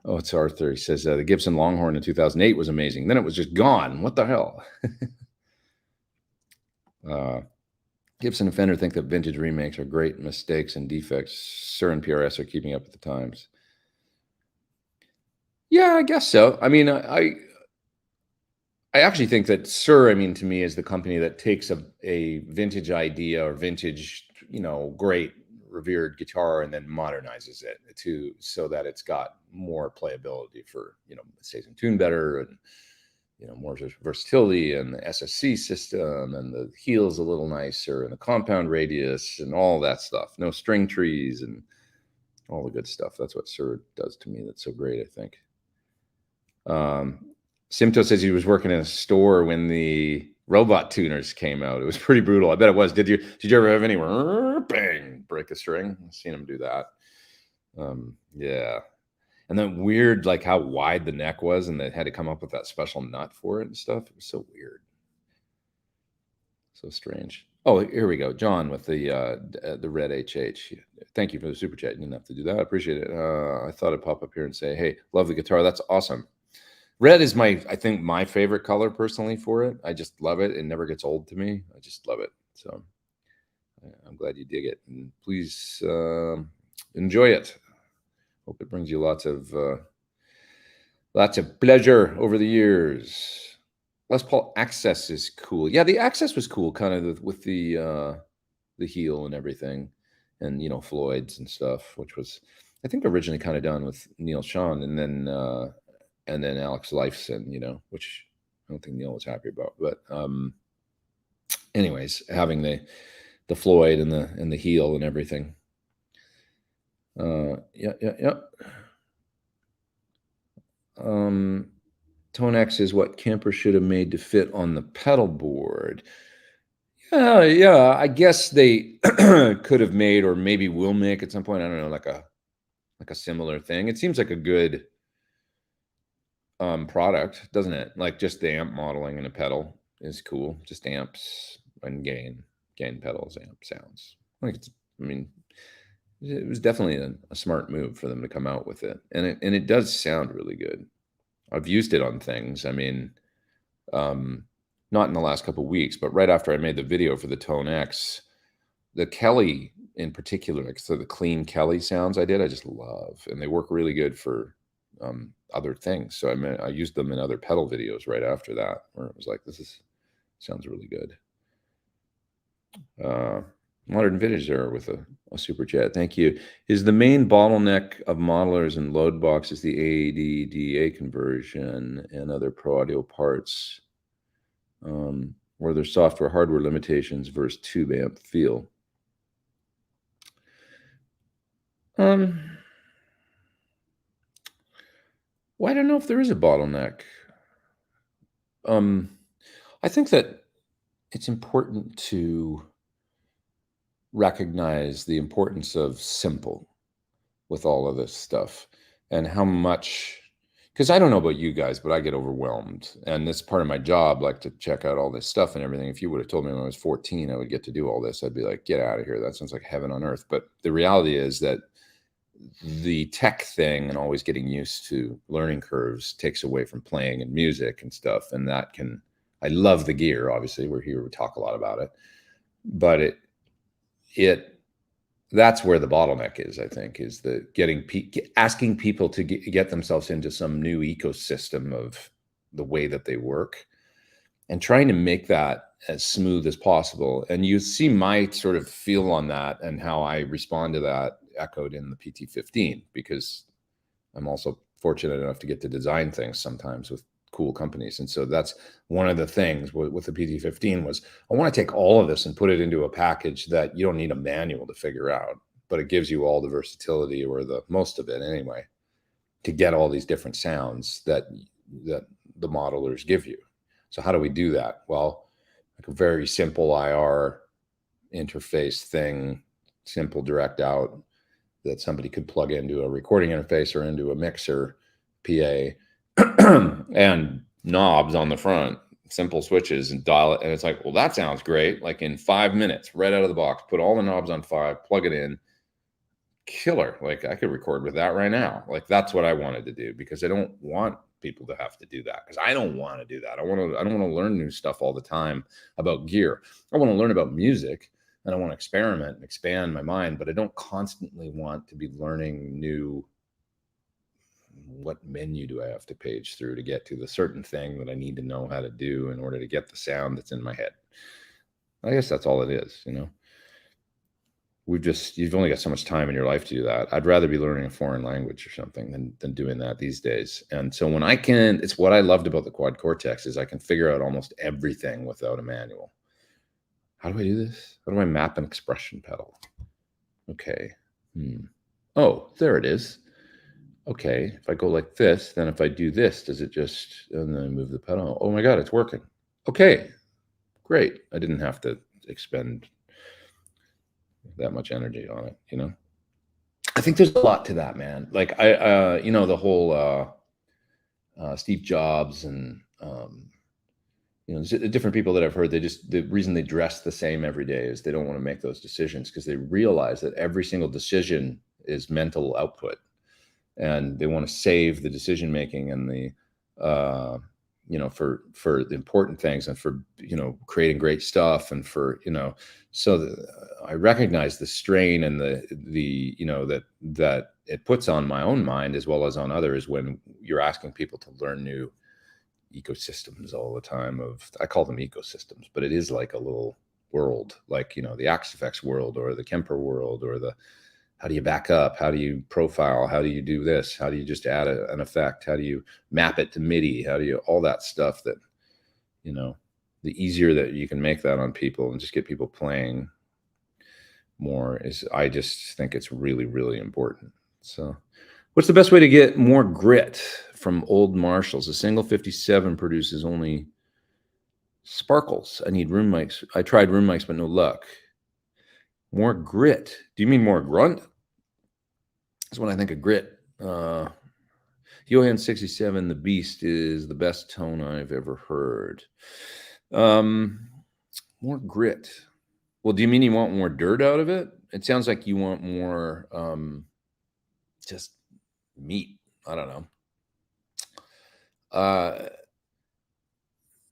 it's Arthur. He says the Gibson Longhorn in 2008 was amazing. Then it was just gone. What the hell? Gibson and Fender think that vintage remakes are great mistakes and defects. Sir and PRS are keeping up with the times. Yeah, I guess so. I mean, I actually think that Sir, I mean, to me, is the company that takes a vintage idea or vintage, great revered guitar and then modernizes it so that it's got more playability for, it stays in tune better and, more versatility and the SSC system and the heel's a little nicer and the compound radius and all that stuff. No string trees and all the good stuff. That's what Sir does to me. That's so great, I think. Simto says he was working in a store when the robot tuners came out. It was pretty brutal. I bet it was. Did you ever have any bang break a string? I've seen him do that. Yeah. And then weird, like how wide the neck was, and they had to come up with that special nut for it and stuff. It was so weird. So strange. Oh, here we go. John with the red HH. Thank you for the super chat. You didn't have to do that. I appreciate it. I thought I'd pop up here and say, hey, love the guitar. That's awesome. Red is I think my favorite color personally for it. I just love it. It never gets old to me. I just love it. So I'm glad you dig it. And please enjoy it. Hope it brings you lots of pleasure over the years. Les Paul Access is cool. Yeah, the Access was cool, kind of with the heel and everything, and Floyd's and stuff, which was I think originally kind of done with Neil Schon, and then Alex Lifeson, which I don't think Neil was happy about. But anyways, having the Floyd and the heel and everything. Yeah. Tone X is what Kemper should have made to fit on the pedal board. Yeah. I guess they could have made, or maybe will make at some point. I don't know, like a similar thing. It seems like a good product, doesn't it? Like just the amp modeling and a pedal is cool. Just amps and gain pedals, amp sounds. It was definitely a smart move for them to come out with it, and it does sound really good. I've used it on things. I mean, not in the last couple of weeks, but right after I made the video for the Tone X, the Kelly in particular, like so the clean Kelly sounds I just love, and they work really good for other things. So I used them in other pedal videos right after that, where it was like, sounds really good. Modern Vintage there with a super chat. Thank you. Is the main bottleneck of modelers and load boxes the AAD-DA conversion and other pro audio parts, where there's software hardware limitations versus tube amp feel? Well, I don't know if there is a bottleneck. I think that it's important to recognize the importance of simple with all of this stuff, and how much, because I don't know about you guys, but I get overwhelmed, and this part of my job, like to check out all this stuff and everything. If you would have told me when I was 14 I would get to do all this, I'd be like, get out of here, that sounds like heaven on earth. But the reality is that the tech thing and always getting used to learning curves takes away from playing and music and stuff, and I love the gear, obviously. We're here, we talk a lot about it, but that's where the bottleneck is, I think, is the asking people to get themselves into some new ecosystem of the way that they work, and trying to make that as smooth as possible. And you see my sort of feel on that and how I respond to that echoed in the PT-15, because I'm also fortunate enough to get to design things sometimes with cool companies. And so that's one of the things with the PT-15 was, I want to take all of this and put it into a package that you don't need a manual to figure out, but it gives you all the versatility, or the most of it anyway, to get all these different sounds that the modelers give you. So how do we do that? Well, like a very simple IR interface thing, simple direct out that somebody could plug into a recording interface or into a mixer PA, and knobs on the front, simple switches, and dial it. And it's like, well, that sounds great. Like in 5 minutes, right out of the box, put all the knobs on 5, plug it in, killer. Like I could record with that right now. Like that's what I wanted to do, because I don't want people to have to do that, because I don't want to do that. I don't want to learn new stuff all the time about gear. I want to learn about music, and I want to experiment and expand my mind, but I don't constantly want to be learning new what menu do I have to page through to get to the certain thing that I need to know how to do in order to get the sound that's in my head. I guess that's all it is, you know. You've only got so much time in your life to do that. I'd rather be learning a foreign language or something than doing that these days. And so when it's what I loved about the Quad Cortex is I can figure out almost everything without a manual. How do I do this? How do I map an expression pedal? Okay. Oh, there it is. Okay, if I go like this, then if I do this, does it just, and then I move the pedal? Oh my God, it's working. Okay, great. I didn't have to expend that much energy on it, you know? I think there's a lot to that, man. Like you know, the whole Steve Jobs and, you know, different people that I've heard, the reason they dress the same every day is they don't want to make those decisions because they realize that every single decision is mental output. And they want to save the decision making and the you know, for the important things and for, you know, creating great stuff and for, you know, so I recognize the strain and the you know, that it puts on my own mind as well as on others when you're asking people to learn new ecosystems all the time. I call them ecosystems, but it is like a little world, like, you know, the Axis Effects world or the Kemper world or the, how do you back up? How do you profile? How do you do this? How do you just add an effect? How do you map it to MIDI? How do you, all that stuff that, you know, the easier that you can make that on people and just get people playing more is, I just think it's really, really important. So what's the best way to get more grit from old Marshalls? A single 57 produces only sparkles. I need room mics. I tried room mics, but no luck. More grit. Do you mean more grunt? That's when I think of grit. Johan 67, the Beast is the best tone I've ever heard. More grit. Well, do you mean you want more dirt out of it? It sounds like you want more just meat. I don't know.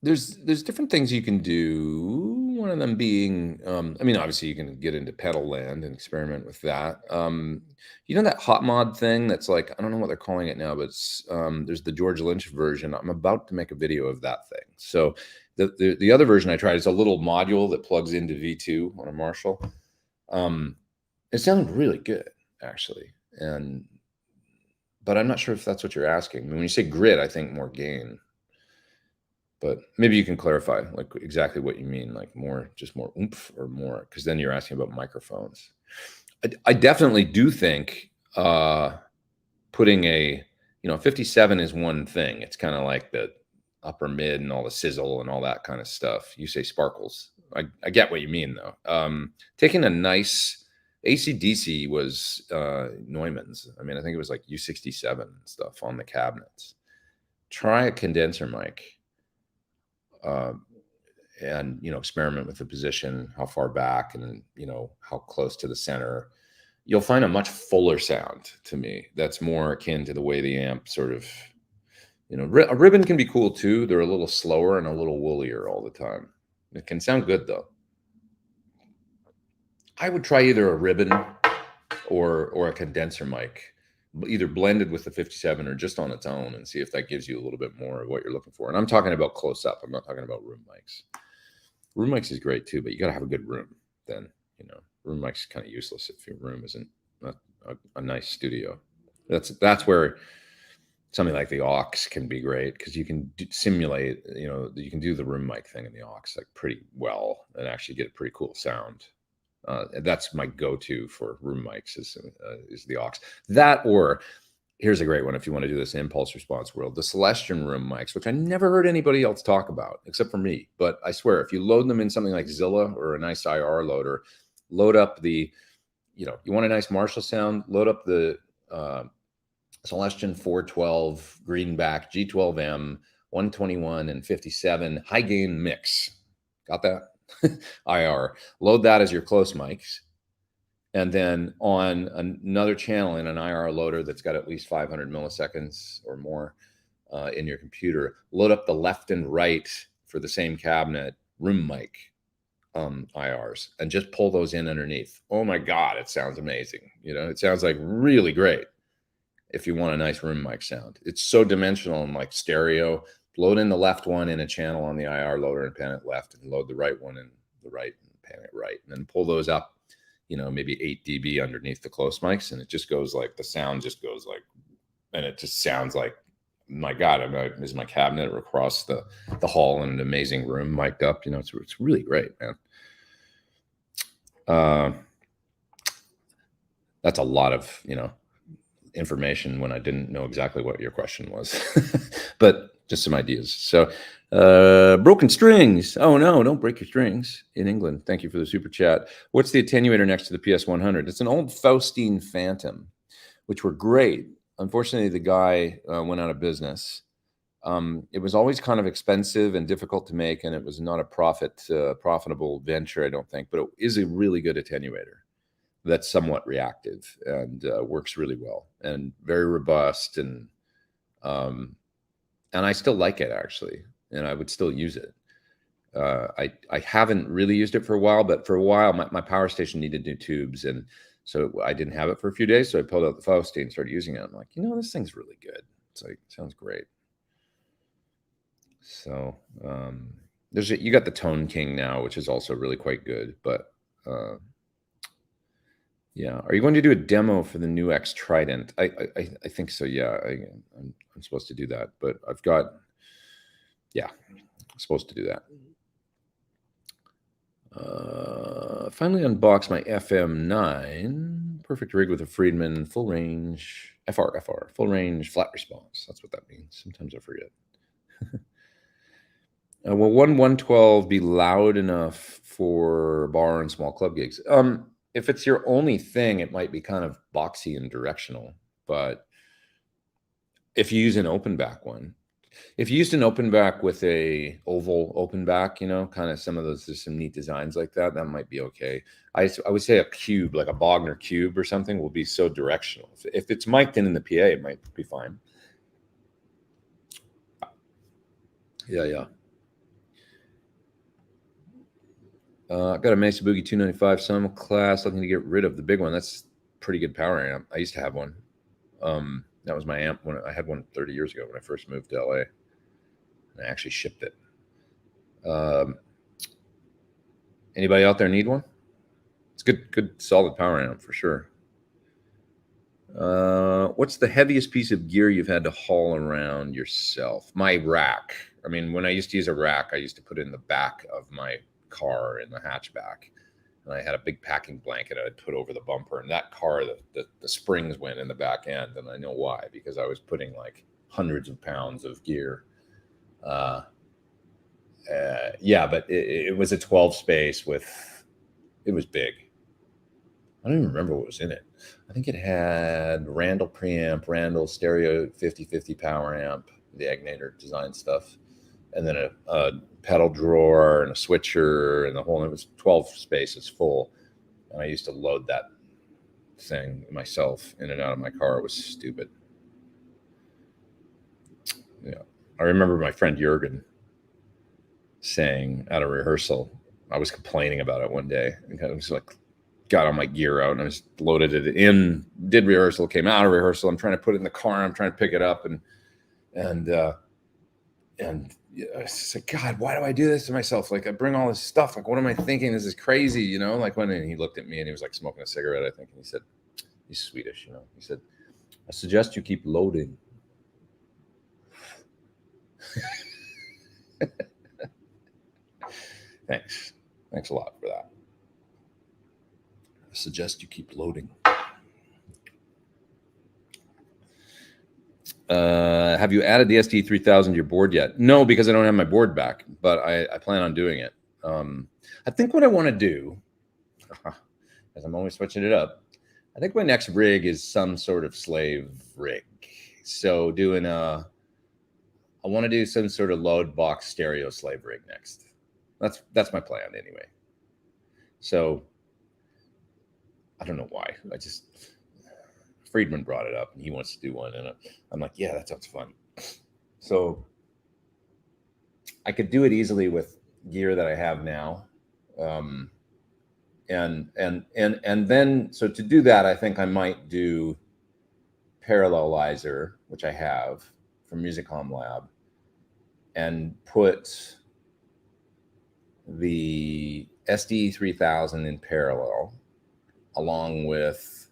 There's different things you can do. One of them being, I mean, obviously you can get into pedal land and experiment with that. You know, that hot mod thing that's like, I don't know what they're calling it now, but it's, there's the George Lynch version. I'm about to make a video of that thing. So the other version I tried is a little module that plugs into V2 on a Marshall. It sounded really good, actually. But I'm not sure if that's what you're asking. I mean, when you say grit, I think more gain. But maybe you can clarify like exactly what you mean, like more, just more oomph or more, because then you're asking about microphones. I definitely do think putting a, you know, 57 is one thing. It's kind of like the upper mid and all the sizzle and all that kind of stuff. You say sparkles. I get what you mean though. Taking a nice AC/DC was Neumann's. I mean, I think it was like U67 and stuff on the cabinets. Try a condenser mic. And, you know, experiment with the position, how far back and, you know, how close to the center. You'll find a much fuller sound to me. That's more akin to the way the amp sort of, you know, a ribbon can be cool too. They're a little slower and a little woollier all the time. It can sound good though. I would try either a ribbon or a condenser mic, either blended with the 57 or just on its own, and see if that gives you a little bit more of what you're looking for. And I'm talking about close up. I'm not talking about room mics. Room mics is great too, but you got to have a good room. Then, you know, room mics is kind of useless if your room isn't a nice studio. That's where something like the aux can be great, because you can simulate, you know, you can do the room mic thing in the aux like pretty well and actually get a pretty cool sound. That's my go-to for room mics is the aux. That, or here's a great one if you want to do this impulse response world, the Celestion room mics, which I never heard anybody else talk about except for me. But I swear, if you load them in something like Zilla or a nice IR loader, load up the, you know, you want a nice Marshall sound, load up the Celestion 412 greenback G12M 121 and 57 high gain mix. Got that? IR. Load that as your close mics. And then on another channel in an IR loader that's got at least 500 milliseconds or more in your computer, load up the left and right for the same cabinet room mic IRs and just pull those in underneath. Oh my God, it sounds amazing. You know, it sounds like really great. if you want a nice room mic sound. It's so dimensional and like stereo. Load in the left one in a channel on the IR loader and pan it left, and load the right one in the right and pan it right, and then pull those up, you know, maybe 8 dB underneath the close mics, and it just goes like, the sound just goes like, and it just sounds like, my God, is my cabinet across the hall in an amazing room mic'd up. You know, it's really great, man. That's a lot of, you know, information when I didn't know exactly what your question was, but just some ideas. So broken strings. Oh no, don't break your strings in England. Thank you for the super chat. What's the attenuator next to the PS100? It's an old Faustine Phantom, which were great. Unfortunately, the guy went out of business. It was always kind of expensive and difficult to make, and it was not a profitable venture, I don't think, but it is a really good attenuator that's somewhat reactive and works really well and very robust, and I still like it, actually, and I would still use it. I haven't really used it for a while, but for a while my power station needed new tubes, and so I didn't have it for a few days, so I pulled out the Faustine and started using it. I'm like, you know, this thing's really good. It's like, sounds great. So you got the Tone King now, which is also really quite good, but yeah. Are you going to do a demo for the new X Trident? I think so. Yeah, I'm supposed to do that, but I'm supposed to do that. Finally unboxed my FM9. Perfect rig with a Friedman full range, full range flat response. That's what that means. Sometimes I forget. Will 112 be loud enough for bar and small club gigs? If it's your only thing, it might be kind of boxy and directional. But if you use an open back one, if you used an open back with a oval open back, you know, kind of some of those, there's some neat designs like that, that might be okay. I would say a cube, like a Bogner cube or something, will be so directional. If it's mic'd in the PA, it might be fine. Yeah. I've got a Mesa Boogie 295 some class, looking to get rid of the big one. That's pretty good power amp. I used to have one. That was my amp when I had one 30 years ago when I first moved to LA. I actually shipped it. Anybody out there need one? It's good solid power amp for sure. What's the heaviest piece of gear you've had to haul around yourself? My rack. I mean, when I used to use a rack, I used to put it in the back of my car in the hatchback, and I had a big packing blanket I'd put over the bumper, and that car, the springs went in the back end, and I know why, because I was putting like hundreds of pounds of gear. Yeah, but it was a 12 space it was big. I don't even remember what was in it. I think it had Randall preamp, Randall stereo 50/50 power amp, the Agnator design stuff, and then a pedal drawer and a switcher and the whole. It was 12 spaces full, and I used to load that thing myself in and out of my car. It was stupid. Yeah, I remember my friend Jurgen saying at a rehearsal, I was complaining about it one day, and I was like, got all my gear out and I just loaded it in, did rehearsal, came out of rehearsal. I'm trying to put it in the car and I'm trying to pick it up, and I was like, God, why do I do this to myself? Like, I bring all this stuff. Like, what am I thinking? This is crazy, you know? Like, and he looked at me and he was like smoking a cigarette, I think, and he said, he's Swedish, you know? He said, I suggest you keep loading. Thanks a lot for that. I suggest you keep loading. Have you added the SD3000 to your board yet? No, because I don't have my board back, but I plan on doing it. I think what I want to do, as I'm always switching it up, I think my next rig is some sort of slave rig. So I want to do some sort of load box stereo slave rig next. That's my plan anyway. So I don't know why. Friedman brought it up and he wants to do one, and I'm like, yeah, that sounds fun. So I could do it easily with gear that I have now. And then, so to do that, I think I might do parallelizer, which I have from Musicom Lab, and put the SD 3000 in parallel along with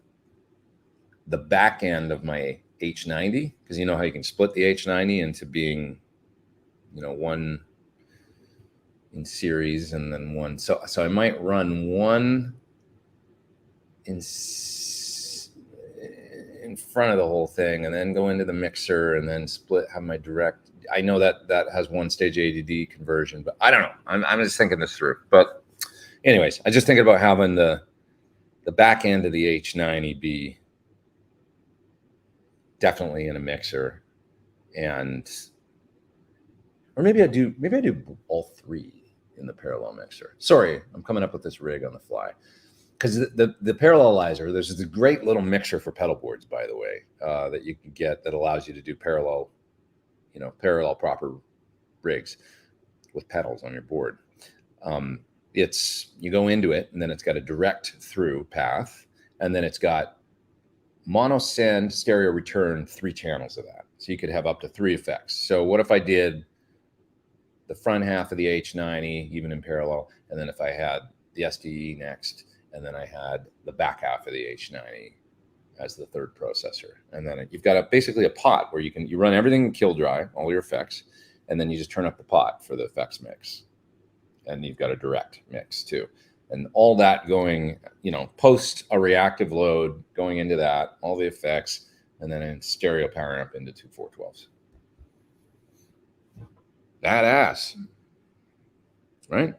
the back end of my H90, because you know how you can split the H90 into being, you know, one in series and then one. So I might run one in front of the whole thing and then go into the mixer and then split, have my direct. I know that has one stage ADD conversion, but I don't know. I'm just thinking this through. But anyways, I just thinking about having the back end of the H90 be definitely in a mixer, and or maybe I do all three in the parallel mixer. Sorry, I'm coming up with this rig on the fly. Because the parallelizer, there's this great little mixer for pedal boards, by the way, that you can get that allows you to do parallel proper rigs with pedals on your board. You go into it, and then it's got a direct through path, and then it's got mono send, stereo return, 3 channels of that. So you could have up to 3 effects. So what if I did the front half of the H90, even in parallel, and then if I had the SDE next, and then I had the back half of the H90 as the third processor. And then you've got basically a pot where you run everything kill dry, all your effects, and then you just turn up the pot for the effects mix. And you've got a direct mix too. And all that going, you know, post a reactive load going into that, all the effects, and then in stereo powering up into 2 412s. Badass, right?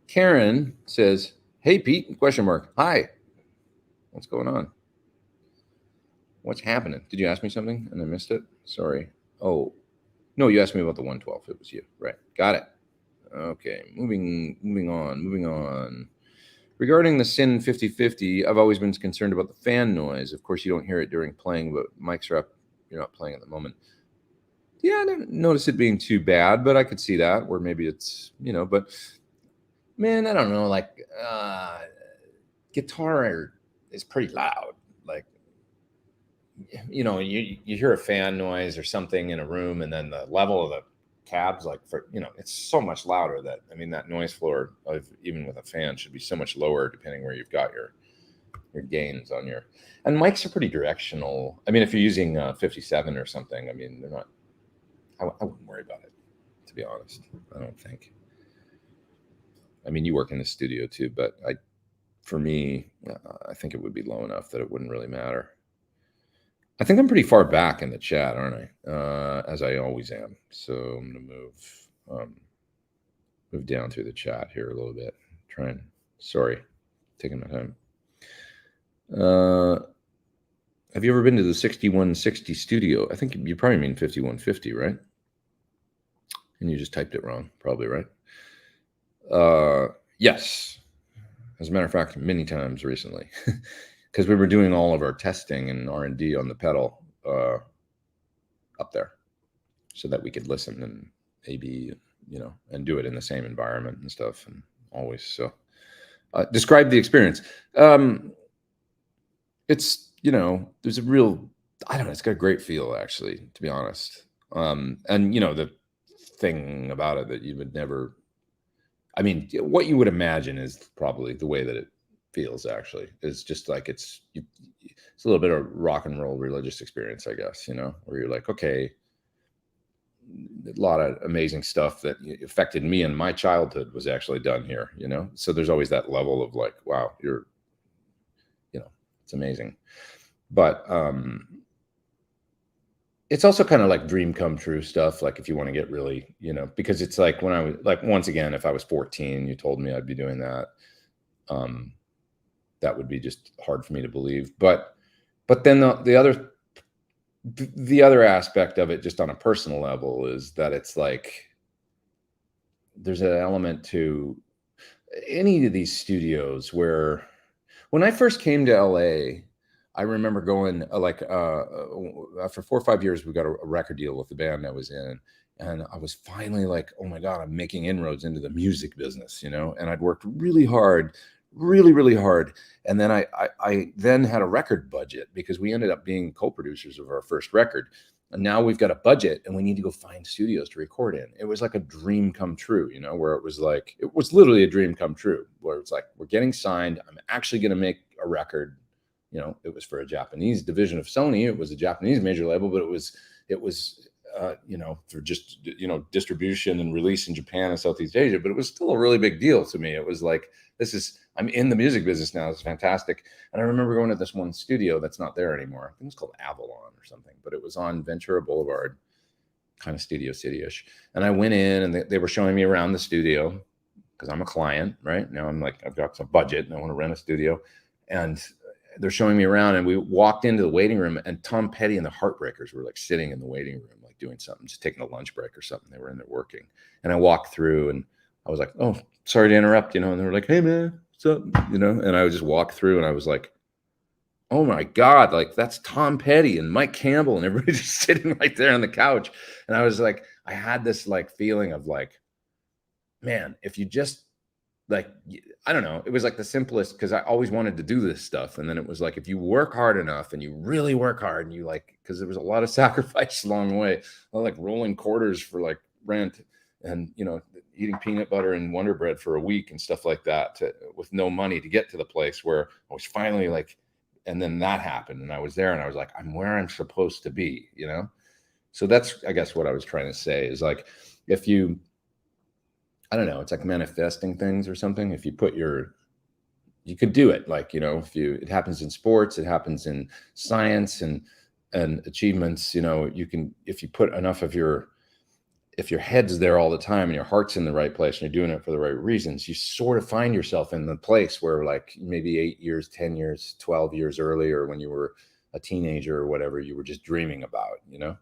Karen says, "Hey, Pete, question mark. Hi. What's going on? What's happening? Did you ask me something and I missed it? Sorry. Oh, no, you asked me about the 112. It was you. Right. Got it. Okay. Moving on. Regarding the SYN 5050, I've always been concerned about the fan noise. Of course, you don't hear it during playing, but mics are up. You're not playing at the moment. Yeah, I didn't notice it being too bad, but I could see that where maybe it's, you know, but man, I don't know, like guitar is pretty loud. Like, you know, you hear a fan noise or something in a room, and then the level of the cabs, like, for, you know, it's so much louder that, I mean, that noise floor of even with a fan should be so much lower depending where you've got your gains on your, and mics are pretty directional. I mean, if you're using 57 or something, I mean, they're not, I wouldn't worry about it, to be honest. I don't think. I mean, you work in the studio too, but for me, I think it would be low enough that it wouldn't really matter. I think I'm pretty far back in the chat, aren't I? As I always am. So I'm going to move down through the chat here a little bit. Sorry, taking my time. Have you ever been to the 6160 studio? I think you probably mean 5150, right? And you just typed it wrong, probably, right? Yes. As a matter of fact, many times recently, because we were doing all of our testing and R&D on the pedal up there, so that we could listen and maybe, you know, and do it in the same environment and stuff, and always. So, describe the experience. It's, you know, there's a real, I don't know, it's got a great feel, actually, to be honest. And you know, the thing about it that you would never, I mean, what you would imagine is probably the way that it feels, actually, is just like it's a little bit of rock and roll religious experience, I guess, you know, where you're like, okay, a lot of amazing stuff that affected me in my childhood was actually done here, you know? So there's always that level of like, wow, you know, it's amazing. But it's also kind of like dream come true stuff. Like if you want to get really, you know, because it's like when I was like, once again, if I was 14, you told me I'd be doing that, that would be just hard for me to believe. But then the other aspect of it, just on a personal level, is that it's like, there's an element to any of these studios where when I first came to LA, I remember going after 4 or 5 years, we got a record deal with the band I was in. And I was finally like, oh my God, I'm making inroads into the music business, you know? And I'd worked really hard, really, really hard. And then I then had a record budget because we ended up being co-producers of our first record. And now we've got a budget and we need to go find studios to record in. It was like a dream come true, you know, where it was like, it was literally a dream come true, where it's like, we're getting signed. I'm actually going to make a record. You know, it was for a Japanese division of Sony. It was a Japanese major label, but it was, you know, for just, you know, distribution and release in Japan and Southeast Asia. But it was still a really big deal to me. It was like, I'm in the music business now. It's fantastic. And I remember going to this one studio that's not there anymore. I think it's called Avalon or something, but it was on Ventura Boulevard, kind of Studio City-ish. And I went in and they were showing me around the studio because I'm a client, right? Now I'm like, I've got some budget and I want to rent a studio. And they're showing me around, and we walked into the waiting room, and Tom Petty and the Heartbreakers were like sitting in the waiting room, like doing something, just taking a lunch break or something. They were in there working. And I walked through and I was like, oh, sorry to interrupt, you know, and they were like, hey man, what's up? You know, and I would just walk through and I was like, oh my God, like that's Tom Petty and Mike Campbell and everybody just sitting right there on the couch. And I was like, I had this like feeling of like, man, if you just like, I don't know, it was like the simplest, because I always wanted to do this stuff. And then it was like, if you work hard enough and you really work hard and you like, because there was a lot of sacrifice along the way, like rolling quarters for like rent and, you know, eating peanut butter and Wonder Bread for a week and stuff like that with no money to get to the place where I was finally like, and then that happened and I was there and I was like, I'm where I'm supposed to be, you know? So that's, I guess, what I was trying to say is like, if you, I don't know, it's like manifesting things or something. If you put you could do it. Like, you know, it happens in sports, it happens in science and achievements, you know, you can, if you put enough of if your head's there all the time and your heart's in the right place and you're doing it for the right reasons, you sort of find yourself in the place where like maybe 8 years, 10 years, 12 years earlier when you were a teenager or whatever, you were just dreaming about, you know?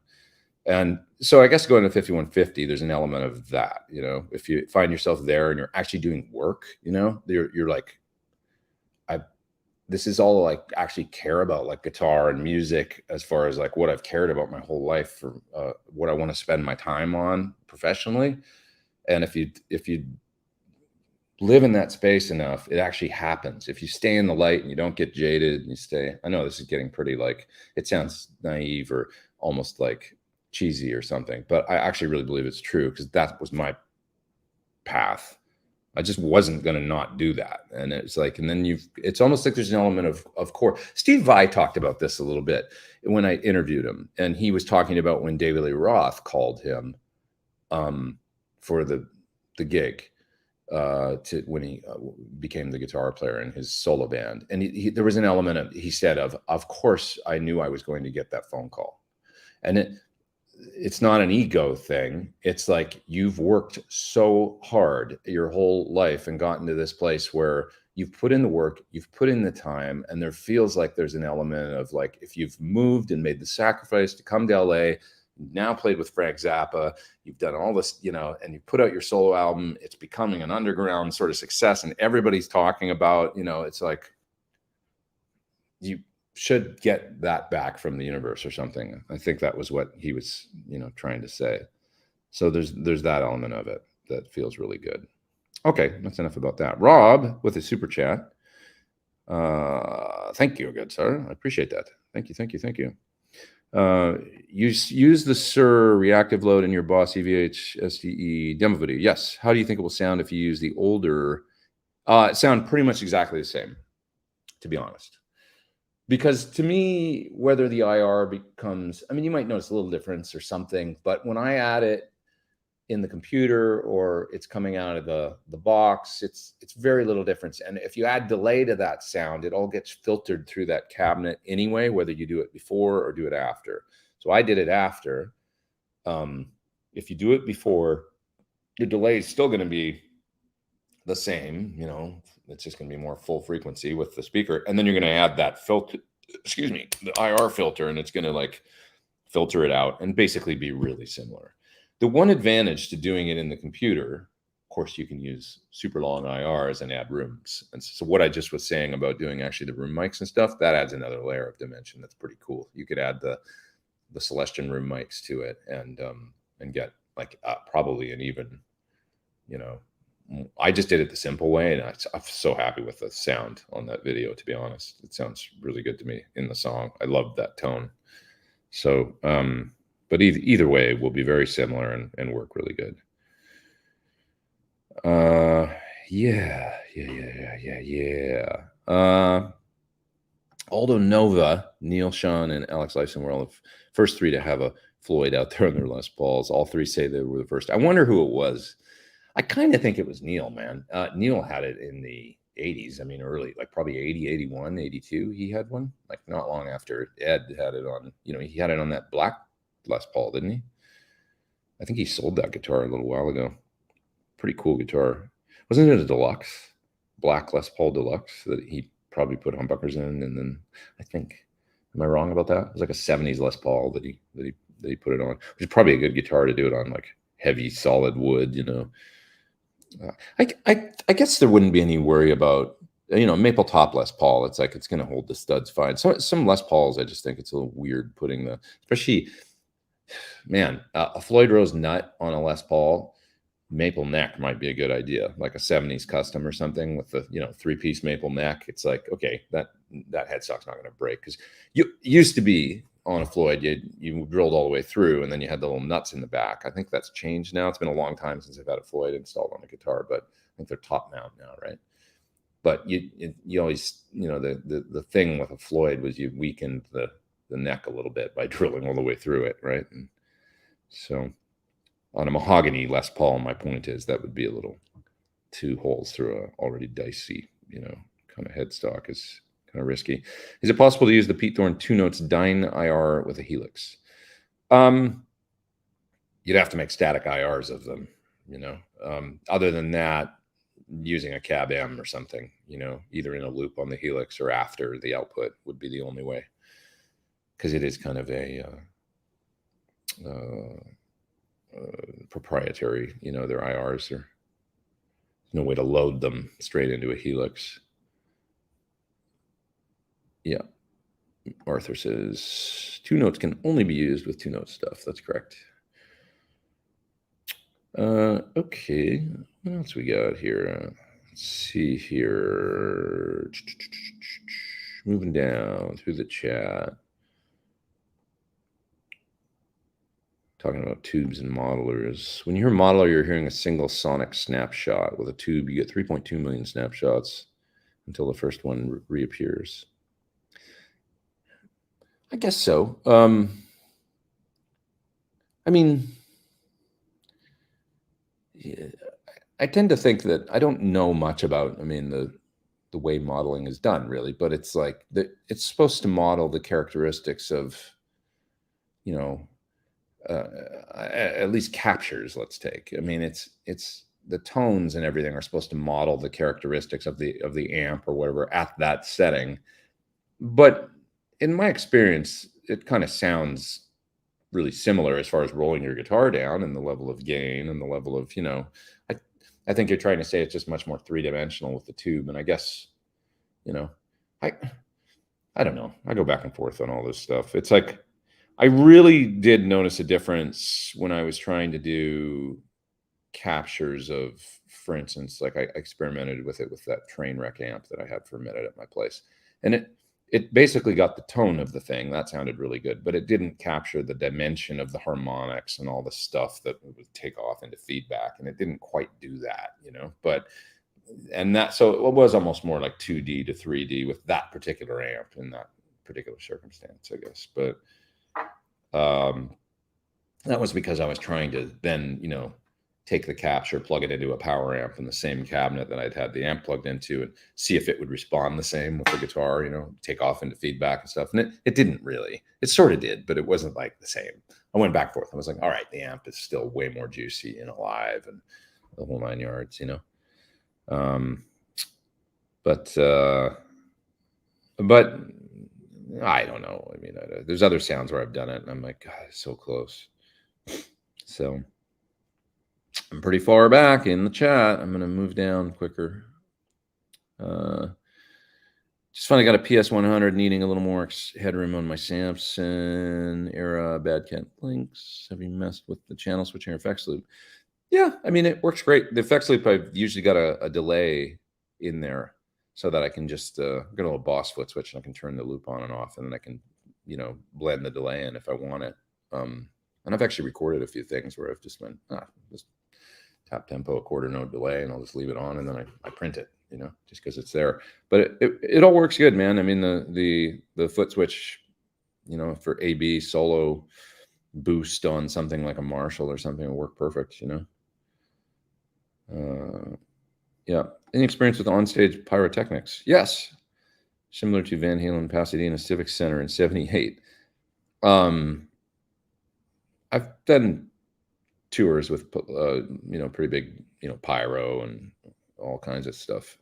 And so I guess going to 5150, there's an element of that, you know, if you find yourself there and you're actually doing work, you know, you're like, this is all like actually care about, like guitar and music, as far as like what I've cared about my whole life for what I want to spend my time on professionally. And if you live in that space enough, it actually happens. If you stay in the light and you don't get jaded and you stay, I know this is getting pretty like, it sounds naive or almost like cheesy or something, but I actually really believe it's true, because that was my path. I just wasn't going to not do that. And it's like, and then it's almost like there's an element of core. Steve Vai talked about this a little bit when I interviewed him, and he was talking about when David Lee Roth called him for the gig when he became the guitar player in his solo band. And there was an element he said of course I knew I was going to get that phone call. And it's not an ego thing. It's like you've worked so hard your whole life and gotten to this place where you've put in the work, you've put in the time, and there feels like there's an element of like, if you've moved and made the sacrifice to come to LA, now played with Frank Zappa, you've done all this, you know, and you put out your solo album, it's becoming an underground sort of success and everybody's talking about, you know, it's like you should get that back from the universe or something. I think that was what he was, you know, trying to say. So there's that element of it that feels really good. Okay, that's enough about that. Rob with a super chat. Thank you, good sir. I appreciate that. Thank you. Use the Sir reactive load in your Boss EVH SDE demo video. Yes. How do you think it will sound if you use the older? It sound pretty much exactly the same, to be honest. Because to me, whether the IR becomes, I mean, you might notice a little difference or something, but when I add it in the computer or it's coming out of the box, it's very little difference. And if you add delay to that sound, it all gets filtered through that cabinet anyway, whether you do it before or do it after. So I did it after. If you do it before, your delay is still going to be the same, you know, it's just going to be more full frequency with the speaker. And then you're going to add that filter, the IR filter, and it's going to like filter it out and basically be really similar. The one advantage to doing it in the computer, of course, you can use super long IRs and add rooms. And so what I just was saying about doing actually the room mics and stuff, that adds another layer of dimension. That's pretty cool. You could add the Celestion room mics to it and get like probably an even, you know, I just did it the simple way, and I'm so happy with the sound on that video, to be honest. It sounds really good to me in the song. I love that tone. So, but either way will be very similar and work really good. Yeah. Aldo Nova, Neil, Sean, and Alex Lyson were all the first three to have a Floyd out there on their Les Pauls. All three say they were the first. I wonder who it was. I kind of think it was Neil, man. Neil had it in the 80s. I mean, early, like probably 80, 81, 82. He had one, like not long after Ed had it on, he had it on that black Les Paul, didn't he? I think he sold that guitar a little while ago. Pretty cool guitar. Wasn't it a deluxe? Black Les Paul deluxe that he probably put humbuckers in, and then I think, am I wrong about that? It was like a 70s Les Paul that he put it on, which is probably a good guitar to do it on, like heavy solid wood, I guess there wouldn't be any worry about, maple top Les Paul. It's like it's going to hold the studs fine. So some Les Pauls, I just think it's a little weird putting especially, man, a Floyd Rose nut on a Les Paul maple neck might be a good idea, like a 70s custom or something with the 3-piece maple neck. It's like, okay, that headstock's not going to break, because you used to be on a Floyd, you drilled all the way through, and then you had the little nuts in the back. I think that's changed now. It's been a long time since I've had a Floyd installed on a guitar, but I think they're top mount now, right? But you always, the thing with a Floyd was you weakened the neck a little bit by drilling all the way through it, right? And so on a mahogany Les Paul, my point is that would be a little 2 holes through a already dicey, kind of headstock is kind of risky. Is it possible to use the Pete Thorn 2 notes Dyne IR with a Helix? You'd have to make static IRs of them, other than that, using a cab M or something, either in a loop on the Helix or after the output would be the only way, because it is kind of a proprietary, their IRs are no way to load them straight into a Helix. Yeah. Arthur says 2 notes can only be used with 2 note stuff. That's correct. Okay. What else we got here? Let's see here. Moving down through the chat. Talking about tubes and modelers. When you hear modeler, you're hearing a single sonic snapshot. With a tube, you get 3.2 million snapshots until the first one reappears. I guess so. I mean, yeah, I tend to think that I don't know much about, the way modeling is done, really, but it's like it's supposed to model the characteristics of, at least captures, let's take. It's the tones and everything are supposed to model the characteristics of the amp or whatever at that setting. But in my experience, it kind of sounds really similar as far as rolling your guitar down and the level of gain and the level of, I think you're trying to say it's just much more 3-dimensional with the tube. And I guess, I don't know. I go back and forth on all this stuff. It's like, I really did notice a difference when I was trying to do captures of, for instance, like I experimented with it with that train wreck amp that I had for a minute at my place. And it basically got the tone of the thing. That sounded really good, but it didn't capture the dimension of the harmonics and all the stuff that would take off into feedback. And it didn't quite do that, so it was almost more like 2D to 3D with that particular amp in that particular circumstance, I guess. But that was because I was trying to then, take the capture, plug it into a power amp in the same cabinet that I'd had the amp plugged into, and see if it would respond the same with the guitar, take off into feedback and stuff. And it didn't really. It sort of did, but it wasn't like the same. I went back and forth. I was like, all right, the amp is still way more juicy and alive and the whole 9 yards, But I don't know. There's other sounds where I've done it, and I'm like, God, it's so close. So I'm pretty far back in the chat. I'm going to move down quicker. Just finally got a PS100 needing a little more headroom on my Samson era Bad Cat links. Have you messed with the channel switching or effects loop? Yeah, I mean, it works great. The effects loop, I've usually got a delay in there so that I can just get a little boss foot switch and I can turn the loop on and off, and then I can, blend the delay in if I want it. And I've actually recorded a few things where I've just went, just tap tempo, a quarter note delay, and I'll just leave it on, and then I print it, just because it's there. But it all works good, man. I mean, the foot switch, for AB solo boost on something like a Marshall or something will work perfect, Yeah. Any experience with onstage pyrotechnics? Yes. Similar to Van Halen Pasadena Civic Center in '78. I've done tours with, pretty big, pyro and all kinds of stuff.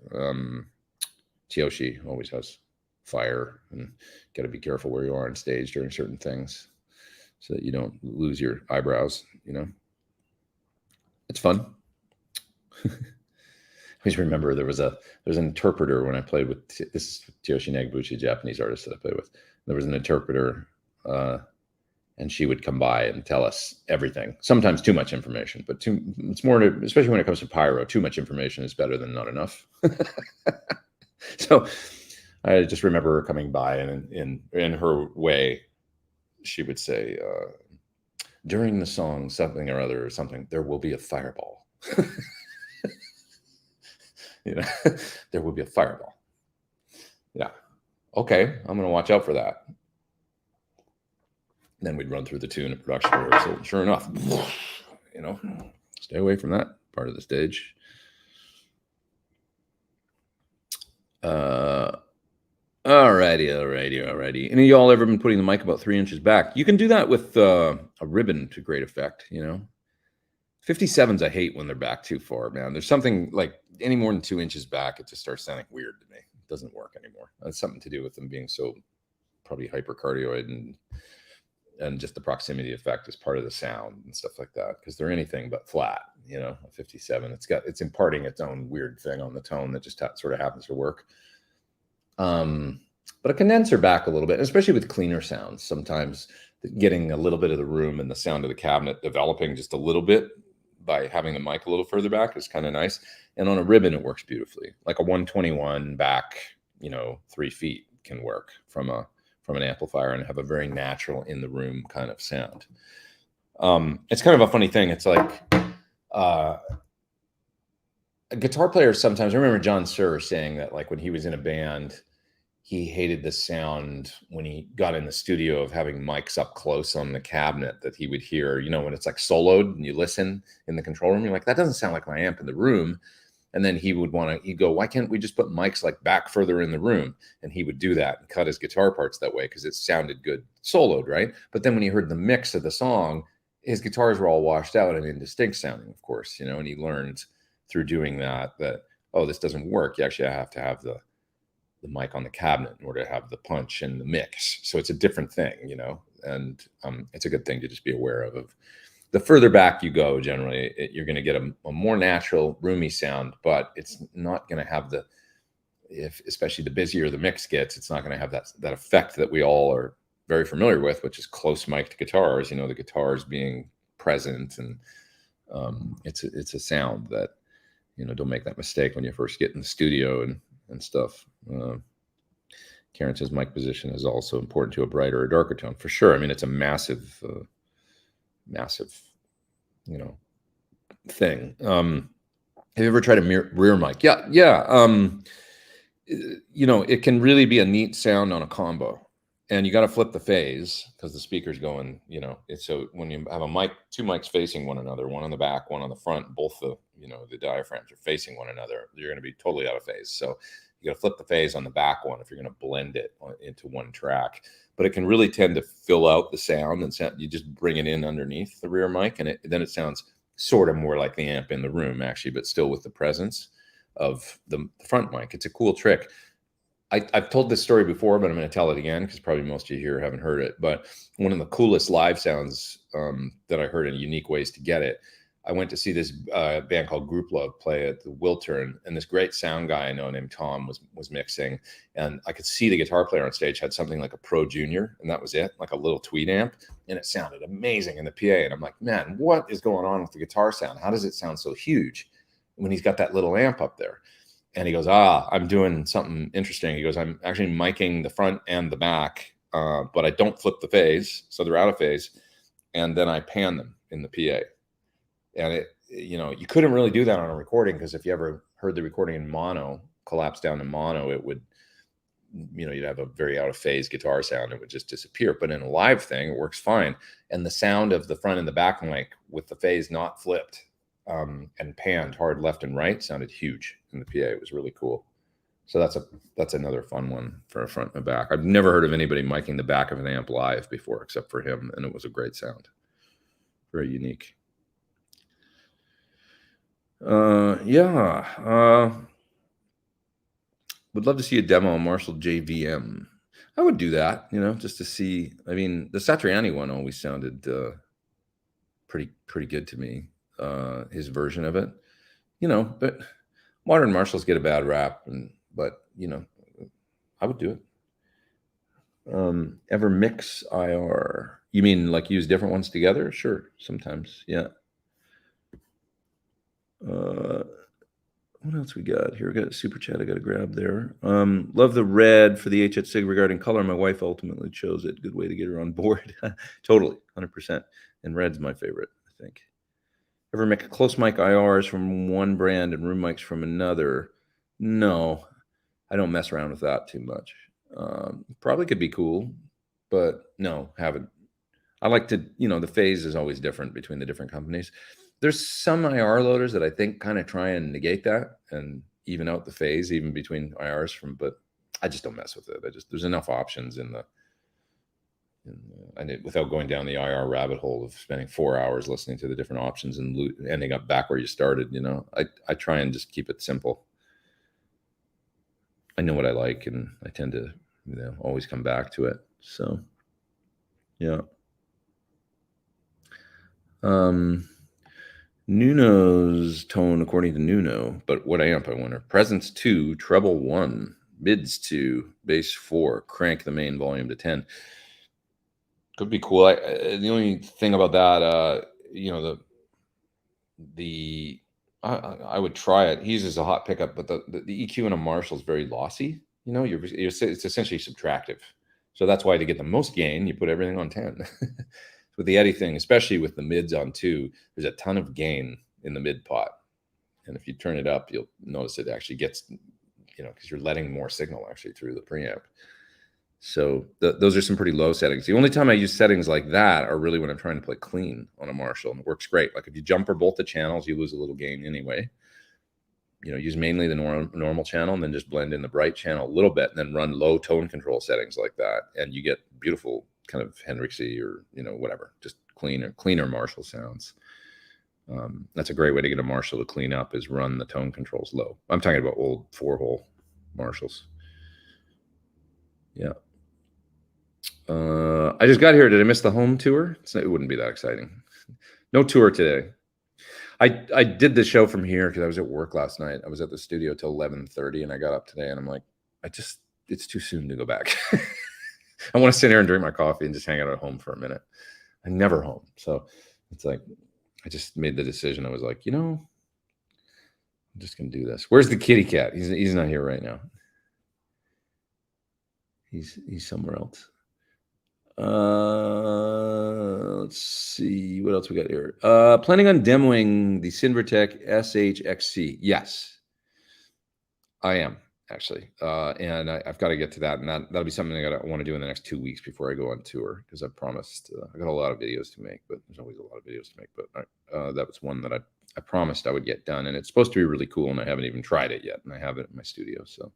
Tioshi always has fire, and got to be careful where you are on stage during certain things so that you don't lose your eyebrows, It's fun. I always remember there's an interpreter when I played with this Tioshi Nagabuchi, Japanese artist that I played with. There was an interpreter, and she would come by and tell us everything. Sometimes too much information, but it's more, especially when it comes to pyro, too much information is better than not enough. So I just remember her coming by, and in her way, she would say, during the song something or other or something, there will be a fireball. There will be a fireball. Yeah. Okay, I'm going to watch out for that. Then we'd run through the tune at production rehearsal. And sure enough, stay away from that part of the stage. Alrighty. Any of y'all ever been putting the mic about 3 inches back? You can do that with a ribbon to great effect, 57s, I hate when they're back too far, man. There's something like any more than 2 inches back, it just starts sounding weird to me. It doesn't work anymore. That's something to do with them being so probably hypercardioid and just the proximity effect is part of the sound and stuff like that, because they're anything but flat, a 57. It's imparting its own weird thing on the tone that just sort of happens to work. But a condenser back a little bit, especially with cleaner sounds, sometimes getting a little bit of the room and the sound of the cabinet developing just a little bit by having the mic a little further back is kind of nice. And on a ribbon, it works beautifully. Like a 121 back, 3 feet can work from an amplifier and have a very natural in the room kind of sound. It's kind of a funny thing. It's like guitar players sometimes, I remember John Suhr saying that, like, when he was in a band, he hated the sound when he got in the studio of having mics up close on the cabinet that he would hear, when it's like soloed and you listen in the control room, you're like, that doesn't sound like my amp in the room. And then he'd go, why can't we just put mics like back further in the room? And he would do that and cut his guitar parts that way because it sounded good soloed, right? But then when he heard the mix of the song, his guitars were all washed out and indistinct sounding, of course, and he learned through doing that, oh, this doesn't work. You actually have to have the mic on the cabinet in order to have the punch and the mix. So it's a different thing, and it's a good thing to just be aware of. The further back you go, generally, you're going to get a more natural, roomy sound, but it's not going to have especially the busier the mix gets, it's not going to have that effect that we all are very familiar with, which is close mic'd guitars, the guitars being present. And it's a sound that, don't make that mistake when you first get in the studio and stuff. Karen says mic position is also important to a brighter or darker tone. For sure. I mean, it's a massive, thing. Have you ever tried a rear mic? Yeah. It can really be a neat sound on a combo, and you got to flip the phase because the speaker's going, so when you have two mics facing one another, one on the back, one on the front, both the diaphragms are facing one another, you're going to be totally out of phase. So you got to flip the phase on the back one if you're going to blend it into one track. But it can really tend to fill out the sound, and you just bring it in underneath the rear mic, and then it sounds sort of more like the amp in the room, actually, but still with the presence of the front mic. It's a cool trick. I've told this story before, but I'm going to tell it again because probably most of you here haven't heard it. But one of the coolest live sounds that I heard in unique ways to get it, I went to see this band called Group Love play at the Wiltern, and this great sound guy I know named Tom was mixing, and I could see the guitar player on stage had something like a Pro Junior, and that was it, like a little tweed amp, and it sounded amazing in the PA. And I'm like, man, what is going on with the guitar sound? How does it sound so huge when he's got that little amp up there? And he goes, I'm doing something interesting. He goes, I'm actually miking the front and the back, but I don't flip the phase, so they're out of phase, and then I pan them in the PA. And it, you couldn't really do that on a recording, because if you ever heard the recording in mono, collapse down to mono, it would, you'd have a very out of phase guitar sound. It would just disappear. But in a live thing, it works fine. And the sound of the front and the back mic with the phase not flipped and panned hard left and right sounded huge in the PA. It was really cool. So that's another fun one for a front and a back. I've never heard of anybody miking the back of an amp live before, except for him, and it was a great sound. Very unique. Would love to see a demo on Marshall JVM. I would do that, just to see. I mean, the Satriani one always sounded pretty good to me. His version of it, but modern Marshalls get a bad rap, but I would do it. Ever mix IR? You mean like use different ones together? Sure, sometimes, yeah. What else we got here? We got a super chat I got to grab there. Love the red for the HH Sig regarding color. My wife ultimately chose it. Good way to get her on board. Totally, 100%. And red's my favorite, I think. Ever make a close mic IRs from one brand and room mics from another? No, I don't mess around with that too much. Probably could be cool, but no, haven't. I like to, the phase is always different between the different companies. There's some IR loaders that I think kind of try and negate that and even out the phase, even between IRs but I just don't mess with it. There's enough options without going down the IR rabbit hole of spending 4 hours listening to the different options and ending up back where you started. I try and just keep it simple. I know what I like, and I tend to, always come back to it. So, yeah. Nuno's tone, according to Nuno, but what amp I wonder? Presence 2, treble 1, mids 2, bass 4, crank the main volume to 10. Could be cool. The only thing about that, I would try it. He uses a hot pickup, but the EQ in a Marshall is very lossy. It's essentially subtractive. So that's why to get the most gain, you put everything on 10. With the Eddy thing, especially with the mids on 2, there's a ton of gain in the mid pot. And if you turn it up, you'll notice it actually gets, because you're letting more signal actually through the preamp. So those are some pretty low settings. The only time I use settings like that are really when I'm trying to play clean on a Marshall, and it works great. Like if you jumper bolt the channels, you lose a little gain anyway. Use mainly the normal channel, and then just blend in the bright channel a little bit, and then run low tone control settings like that, and you get beautiful kind of Hendrixy or whatever, just cleaner Marshall sounds. That's a great way to get a Marshall to clean up, is run the tone controls low. I'm talking about old 4-hole Marshalls. Yeah. I just got here. Did I miss the home tour? It wouldn't be that exciting. No tour today. I did the show from here because I was at work last night. I was at the studio till 11:30, and I got up today, and I'm like, it's too soon to go back. I want to sit here and drink my coffee and just hang out at home for a minute. I'm never home. So it's like, I just made the decision. I was like, I'm just going to do this. Where's the kitty cat? He's not here right now. He's somewhere else. Let's see what else we got here. Planning on demoing the Sinvertech SHXC. Yes, I am actually. And I've got to get to that. And that'll be something I want to do in the next 2 weeks before I go on tour, because I promised, I got a lot of videos to make, but there's always a lot of videos to make. But that was one that I promised I would get done. And it's supposed to be really cool. And I haven't even tried it yet. And I have it in my studio. So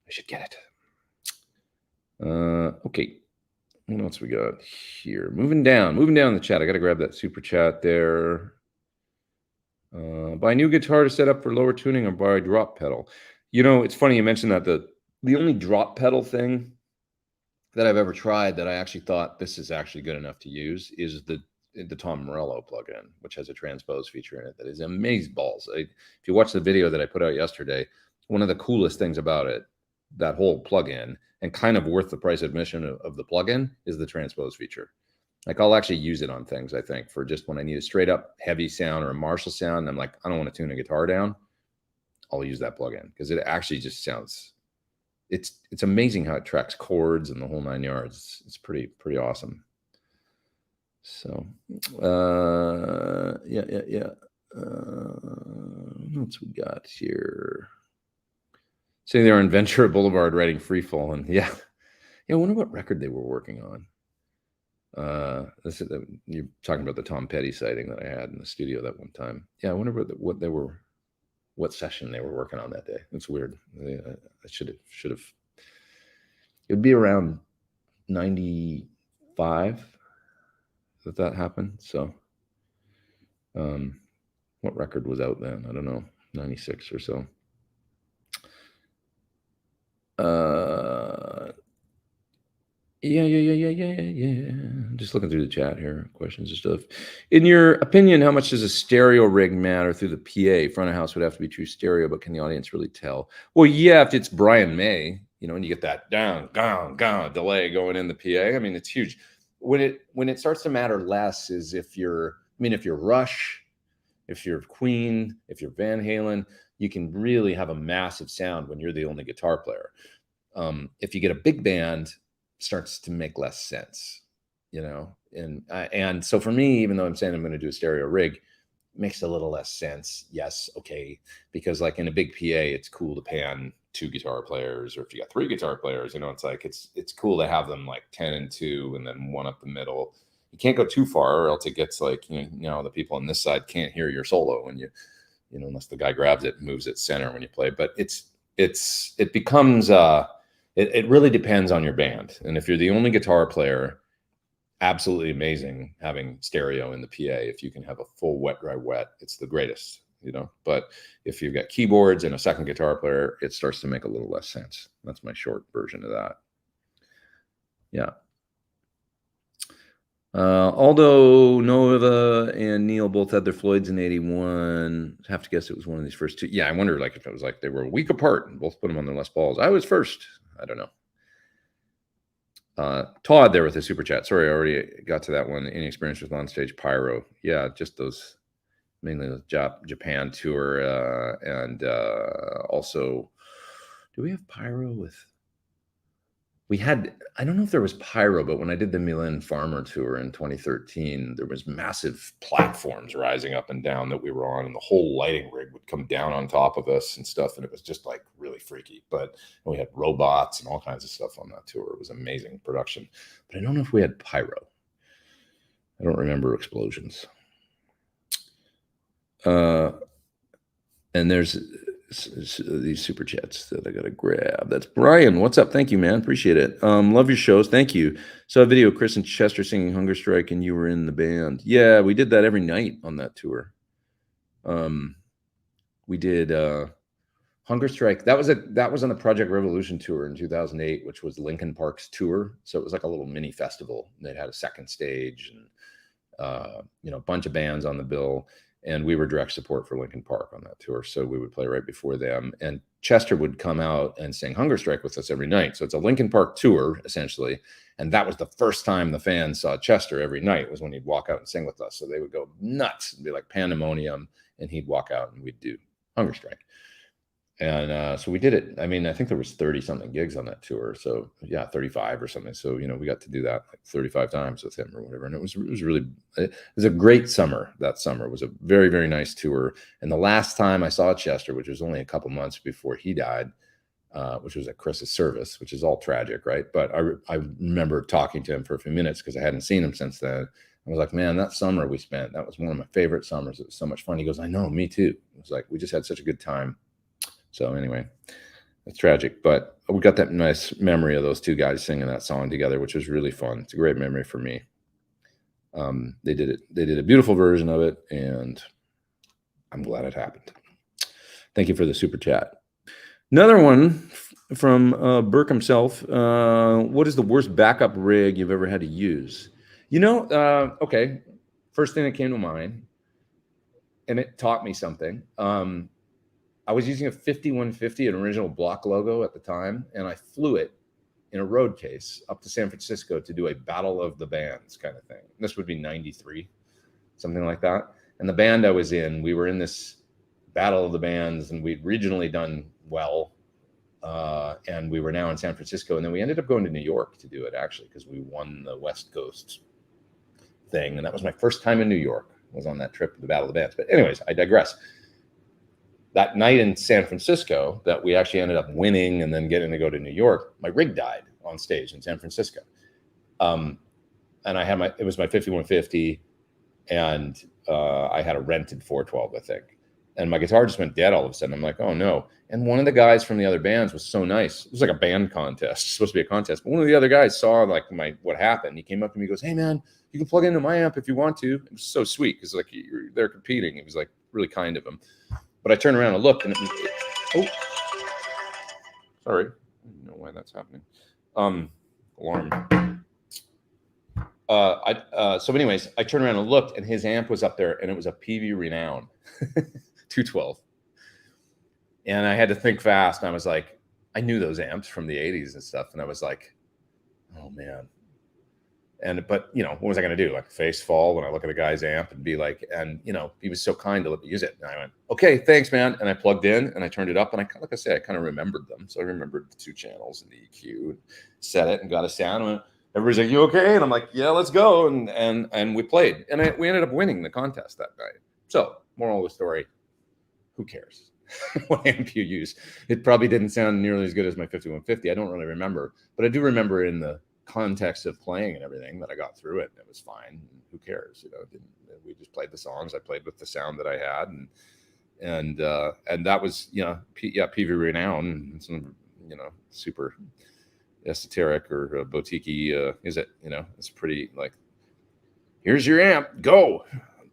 I should get it. Okay. What else we got here? Moving down the chat. I got to grab that super chat there. Buy a new guitar to set up for lower tuning, or buy a drop pedal. It's funny you mentioned that. The only drop pedal thing that I've ever tried that I actually thought this is actually good enough to use is the Tom Morello plugin, which has a transpose feature in it that is amazing balls. If you watch the video that I put out yesterday, one of the coolest things about it, that whole plugin, and kind of worth the price admission of the plugin, is the transpose feature. Like, I'll actually use it on things, I think, for just when I need a straight up heavy sound or a Marshall sound, and I'm like, I don't want to tune a guitar down, I'll use that plugin, because it actually just sounds, it's amazing how it tracks chords and the whole 9 yards. It's pretty awesome. So yeah. What else we got here? Sitting there on Ventura Boulevard writing Free Fallin'. Yeah. I wonder what record they were working on. You're talking about the Tom Petty sighting that I had in the studio that one time. Yeah, I wonder what session they were working on that day. It's weird. I should have. It would be around 95 that happened. So, what record was out then? I don't know, 96 or so. Yeah. Just looking through the chat here, questions and stuff. In your opinion, how much does a stereo rig matter through the PA? Front of house would have to be true stereo, but can the audience really tell? Well, yeah, if it's Brian May, and you get that down delay going in the PA. I mean, it's huge. When it starts to matter less is if you're Rush, if you're Queen, if you're Van Halen, you can really have a massive sound when you're the only guitar player. If you get a big band, starts to make less sense, and so for me, even though I'm saying I'm going to do a stereo rig, it makes a little less sense. Yes, okay, because like in a big PA, it's cool to pan 2 guitar players, or if you got 3 guitar players, it's like it's cool to have them like 10 and 2, and then one up the middle. You can't go too far, or else it gets like the people on this side can't hear your solo when you unless the guy grabs it and moves it center when you play. But it becomes it really depends on your band. And if you're the only guitar player, absolutely amazing having stereo in the PA. If you can have a full wet, dry, wet, it's the greatest, But if you've got keyboards and a second guitar player, it starts to make a little less sense. That's my short version of that. Yeah. Although Nova and Neil both had their Floyds in 81, I have to guess it was one of these first 2. Yeah, I wonder if it was like they were a week apart and both put them on their Les Pauls. I was first. I don't know. Todd there with the super chat. Sorry, I already got to that one. Any experience with onstage pyro? Yeah, just those, mainly the Japan tour, and also, do we have pyro with? We had, I don't know if there was pyro, but when I did the Milan Farmer tour in 2013, there was massive platforms rising up and down that we were on, and the whole lighting rig would come down on top of us and stuff, and it was just like really freaky. But we had robots and all kinds of stuff on that tour. It was amazing production. But I don't know if we had pyro. I don't remember explosions. And there's these super chats that I gotta grab. That's Brian. What's up? Thank you, man. Appreciate it. Love your shows. Thank you. Saw a video of Chris and Chester singing Hunger Strike, and you were in the band. Yeah, we did that every night on that tour. We did Hunger Strike. That was on the Project Revolution tour in 2008, which was Linkin Park's tour. So it was like a little mini festival. They had a second stage and a bunch of bands on the bill. And we were direct support for Linkin Park on that tour. So we would play right before them. And Chester would come out and sing Hunger Strike with us every night. So it's a Linkin Park tour, essentially. And that was the first time the fans saw Chester every night, was when he'd walk out and sing with us. So they would go nuts and be like pandemonium. And he'd walk out and we'd do Hunger Strike. And so we did it. I mean, I think there was 30-something gigs on that tour. So yeah, 35 or something. So, we got to do that like 35 times with him or whatever. And it was a great summer. That summer was a very, very nice tour. And the last time I saw Chester, which was only a couple months before he died, which was at Chris's service, which is all tragic, right? But I remember talking to him for a few minutes because I hadn't seen him since then. I was like, man, that summer we spent, that was one of my favorite summers. It was so much fun. He goes, I know, me too. It was like, we just had such a good time. So anyway, it's tragic, but we got that nice memory of those 2 guys singing that song together, which was really fun. It's a great memory for me. They did a beautiful version of it, and I'm glad it happened. Thank you for the super chat. Another one from Burke himself. What is the worst backup rig you've ever had to use? Okay. first thing that came to mind, and it taught me something. I was using a 5150, an original block logo at the time, and I flew it in a road case up to San Francisco to do a battle of the bands kind of thing. This would be 93, something like that. And the band I was in, we were in this battle of the bands, and we'd regionally done well. And we were now in San Francisco, and then we ended up going to New York to do it, actually, because we won the West Coast thing. And that was my first time in New York, was on that trip to the Battle of the Bands. But anyways, I digress. That night in San Francisco that we actually ended up winning and then getting to go to New York, my rig died on stage in San Francisco. And I had it was my 5150, and I had a rented 412, I think. And my guitar just went dead all of a sudden. I'm like, oh no. And one of the guys from the other bands was so nice. It was like a band contest. It's supposed to be a contest. But one of the other guys saw like what happened. He came up to me and goes, hey man, you can plug into my amp if you want to. It was so sweet because like they're competing. It was like really kind of him. But I turned around and looked, and oh, sorry, I don't know why that's happening. Alarm. So anyways, I turned around and looked, and his amp was up there, and it was a PV Renown 212. And I had to think fast, and I was like, I knew those amps from the 80s and stuff, and I was like, oh man. But you know, what was I going to do? Like face fall when I look at a guy's amp and be like, and you know, he was so kind to let me use it. And I went, okay, thanks, man. And I plugged in and I turned it up, and like I said, I kind of remembered them. So I remembered the 2 channels and the EQ, and set it and got a sound. And everybody's like, you okay? And I'm like, yeah, let's go. And we played, and we ended up winning the contest that night. So moral of the story, who cares what amp you use? It probably didn't sound nearly as good as my 5150. I don't really remember, but I do remember in the context of playing and everything that I got through it, and it was fine. Who cares? You know, we just played the songs. I played with the sound that I had, and that was, you know, PV Renown, and some, you know, super esoteric or boutique-y, is it? You know, it's pretty like, here's your amp, go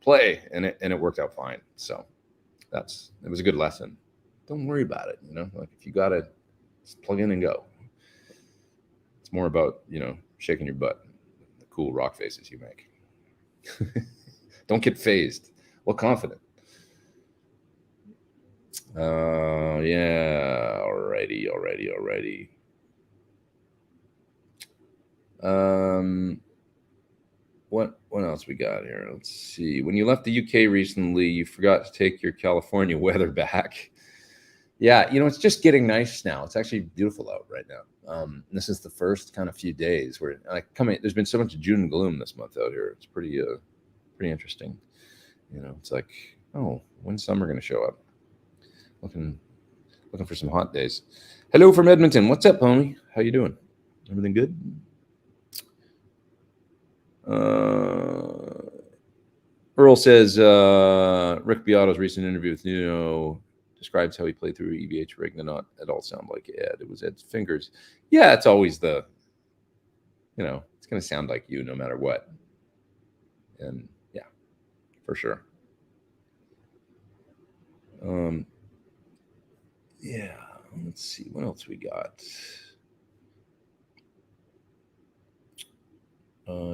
play, and it worked out fine. So it was a good lesson. Don't worry about it. You know, like if you got it, just plug in and go. It's more about, you know, shaking your butt, the cool rock faces you make. Don't get phased. Well, confident. Yeah. Alrighty. What else we got here? Let's see. When you left the UK recently, you forgot to take your California weather back. Yeah, you know, it's just getting nice now. It's actually beautiful out right now. This is the first kind of few days where there's been so much June gloom this month out here. It's pretty interesting. You know, it's like, oh, when's summer going to show up? Looking for some hot days. Hello from Edmonton. What's up, homie? How you doing? Everything good? Earl says Rick Beato's recent interview with Nuno describes how he played through EVH rig and not at all sound like Ed. It was Ed's fingers. Yeah, it's always you know, it's going to sound like you no matter what. And yeah, for sure. Yeah, let's see what else we got.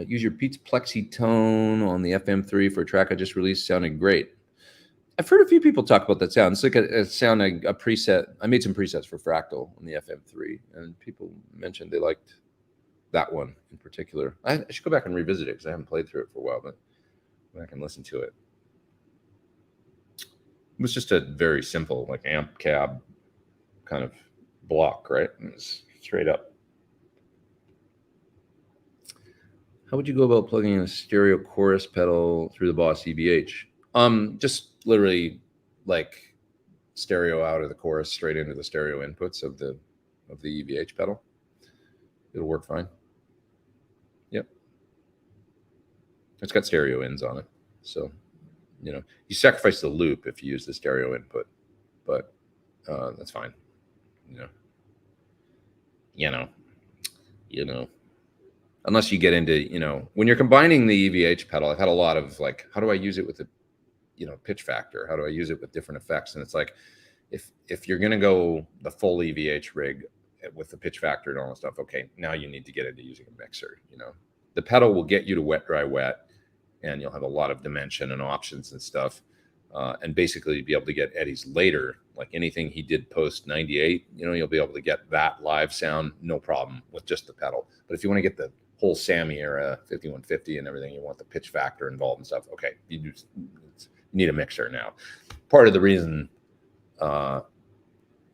Use your Pete's Plexi tone on the FM3 for a track I just released. Sounded great. I've heard a few people talk about that sound. It's like a sound, a preset. I made some presets for Fractal on the FM3, and people mentioned they liked that one in particular. I should go back and revisit it because I haven't played through it for a while, but I can listen to it. It was just a very simple, like amp cab kind of block, right? It was straight up. How would you go about plugging in a stereo chorus pedal through the Boss EVH? Just literally like stereo out of the chorus straight into the stereo inputs of the EVH pedal. It'll work fine. Yep. It's got stereo ins on it. So, you know, you sacrifice the loop if you use the stereo input, but that's fine. You know. Unless you get into, you know, when you're combining the EVH pedal, I've had a lot of like, how do I use it with the, you know, pitch factor? How do I use it with different effects? And it's like, if you're going to go the full EVH rig with the pitch factor and all that stuff, okay, now you need to get into using a mixer. You know, the pedal will get you to wet, dry, wet. and you'll have a lot of dimension and options and stuff. And basically be able to get Eddie's later, like anything he did post 98, you know, you'll be able to get that live sound, no problem with just the pedal. But if you want to get the whole Sammy era 5150 and everything, you want the pitch factor involved and stuff, okay, you need a mixer now. Part of the reason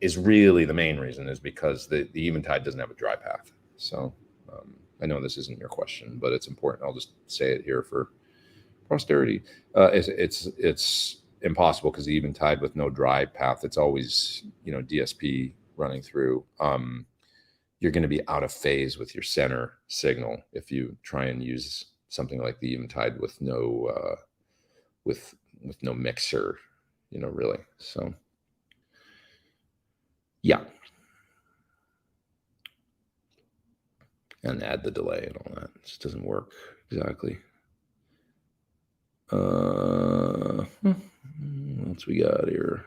is really the main reason is because the Eventide doesn't have a dry path. So I know this isn't your question, but it's important. I'll just say it here for posterity. It's impossible because the Eventide with no dry path, it's always, you know, DSP running through. You're going to be out of phase with your center signal if you try and use something like the Eventide with no with no mixer, you know, really. So yeah, and add the delay and all that. It just doesn't work exactly. What else we got here?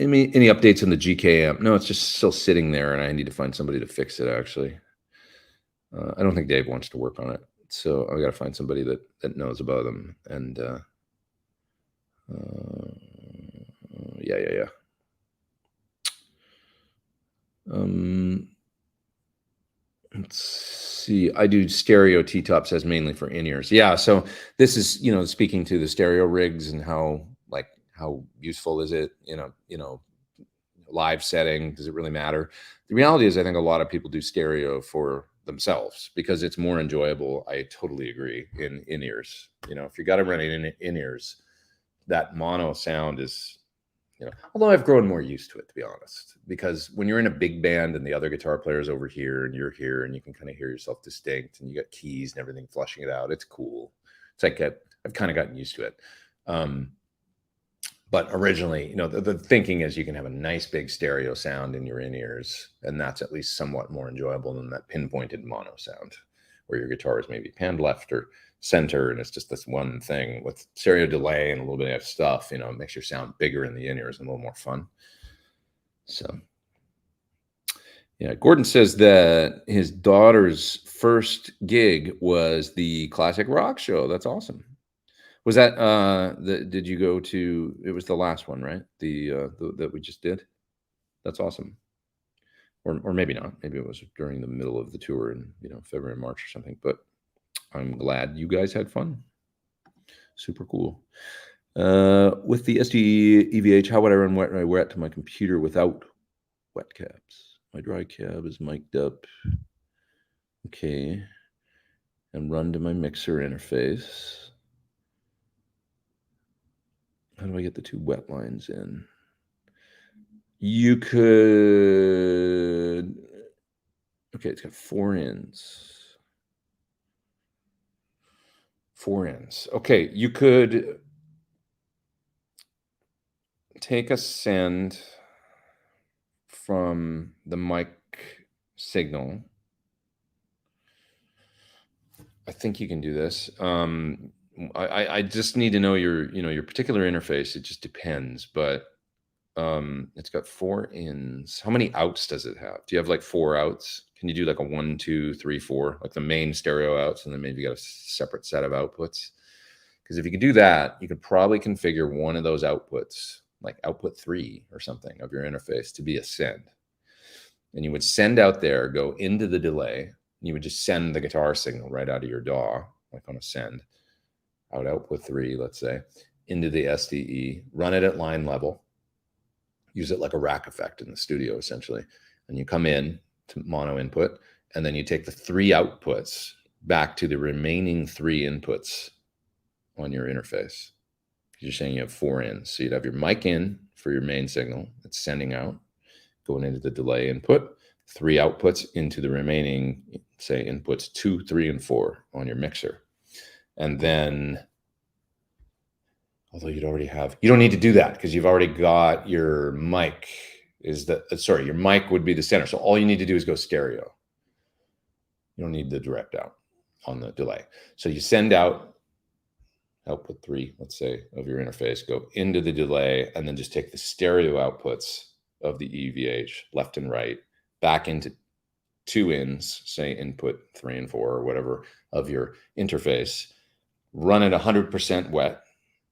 Any updates on the GK amp? No, it's just still sitting there, and I need to find somebody to fix it. Actually, I don't think Dave wants to work on it, so I got to find somebody that knows about them. And yeah. Let's see. I do stereo T-top says mainly for in-ears. Yeah, so this is, you know, speaking to the stereo rigs and how useful is it, you know, live setting, does it really matter? The reality is I think a lot of people do stereo for themselves because it's more enjoyable. I totally agree in in-ears. You know, if you got to run it in in-ears, that mono sound is, you know, although I've grown more used to it, to be honest, because when you're in a big band and the other guitar player's over here and you're here and you can kind of hear yourself distinct and you got keys and everything flushing it out, it's cool. It's like I've kind of gotten used to it. But originally, you know, the thinking is you can have a nice big stereo sound in your in-ears, and that's at least somewhat more enjoyable than that pinpointed mono sound where your guitar is maybe panned left or center and it's just this one thing. With stereo delay and a little bit of stuff, you know, it makes your sound bigger in the in-ears and a little more fun. So yeah, Gordon says that his daughter's first gig was the Classic Rock Show. That's awesome. Was that did you go to, it was the last one, right? The that we just did? That's awesome. Or maybe not. Maybe it was during the middle of the tour in, you know, February, March or something, but I'm glad you guys had fun. Super cool. With the SD EVH, how would I run wet to my computer without wet cabs? My dry cab is mic'd up. Okay. And run to my mixer interface. How do I get the two wet lines in? You could, okay, it's got 4 ins. 4 ins. Okay, you could take a send from the mic signal. I think you can do this. I just need to know your particular interface. It just depends, but it's got 4 ins. How many outs does it have? Do you have like 4 outs? Can you do like a 1, 2, 3, 4, like the main stereo outs, and then maybe you got a separate set of outputs? Because if you could do that, you could probably configure one of those outputs, like output 3 or something of your interface, to be a send. And you would send out there, go into the delay, and you would just send the guitar signal right out of your DAW, like on a send, out output 3, let's say, into the SDE, run it at line level, use it like a rack effect in the studio, essentially. And you come in to mono input, and then you take the 3 outputs back to the remaining 3 inputs on your interface. You're saying you have 4 ins. So you'd have your mic in for your main signal. It's sending out, going into the delay input, 3 outputs into the remaining, say, inputs 2, 3, and 4 on your mixer. And then, although you'd already have, you don't need to do that because you've already got your mic your mic would be the center. So all you need to do is go stereo. You don't need the direct out on the delay. So you send out output 3, let's say, of your interface, go into the delay, and then just take the stereo outputs of the EVH, left and right, back into two ins, say input 3 and 4 or whatever of your interface, run it 100% wet,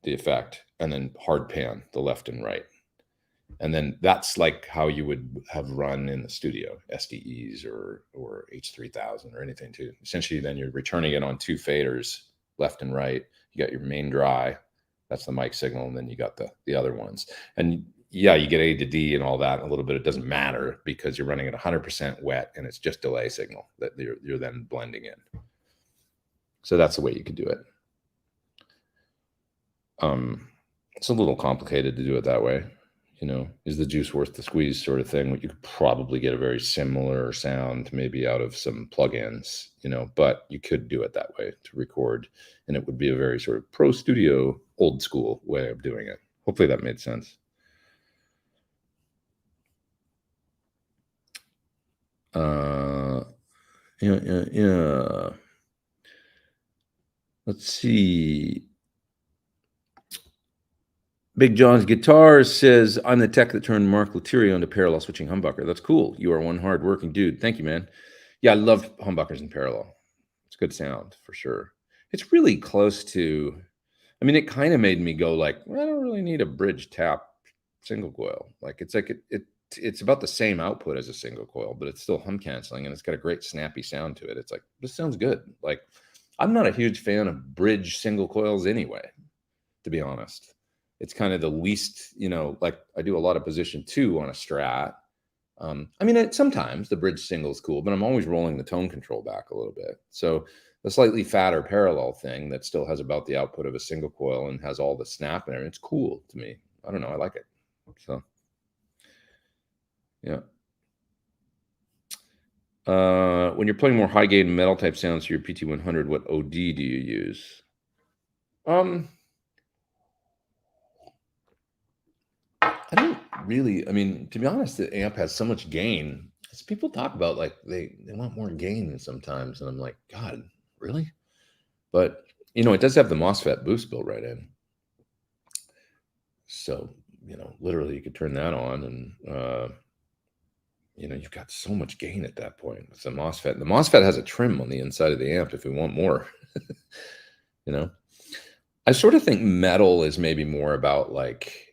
the effect, and then hard pan the left and right. And then that's like how you would have run in the studio, SDEs or H3000 or anything too. Essentially, then you're returning it on two faders, left and right. You got your main dry, that's the mic signal, and then you got the other ones. And yeah, you get A to D and all that a little bit. It doesn't matter because you're running it 100% wet and it's just delay signal that you're then blending in. So that's the way you could do it. It's a little complicated to do it that way. You know, is the juice worth the squeeze sort of thing? You could probably get a very similar sound maybe out of some plugins, you know, but you could do it that way to record, and it would be a very sort of pro studio, old school way of doing it. Hopefully that made sense. Yeah. Let's see. Big John's Guitars says, I'm the tech that turned Mark Letirio into parallel switching humbucker. That's cool. You are one hard-working dude. Thank you, man. Yeah, I love humbuckers in parallel. It's good sound for sure. It's really close to, I mean, it kind of made me go like, well, I don't really need a bridge tap single coil. Like it's about the same output as a single coil, but it's still hum canceling and it's got a great snappy sound to it. It's like, this sounds good. Like, I'm not a huge fan of bridge single coils anyway, to be honest. It's kind of the least, you know, like I do a lot of position 2 on a Strat. I mean, sometimes the bridge single is cool, but I'm always rolling the tone control back a little bit. So the slightly fatter parallel thing that still has about the output of a single coil and has all the snap in it, it's cool to me. I don't know, I like it. So, yeah. When you're playing more high gain metal type sounds to your PT100, what OD do you use? I don't really, I mean, to be honest, the amp has so much gain. As people talk about like they want more gain sometimes, and I'm like, God, really? But you know, it does have the MOSFET boost built right in. So, you know, literally you could turn that on and you know, you've got so much gain at that point with the MOSFET. The MOSFET has a trim on the inside of the amp if we want more. You know, I sort of think metal is maybe more about like,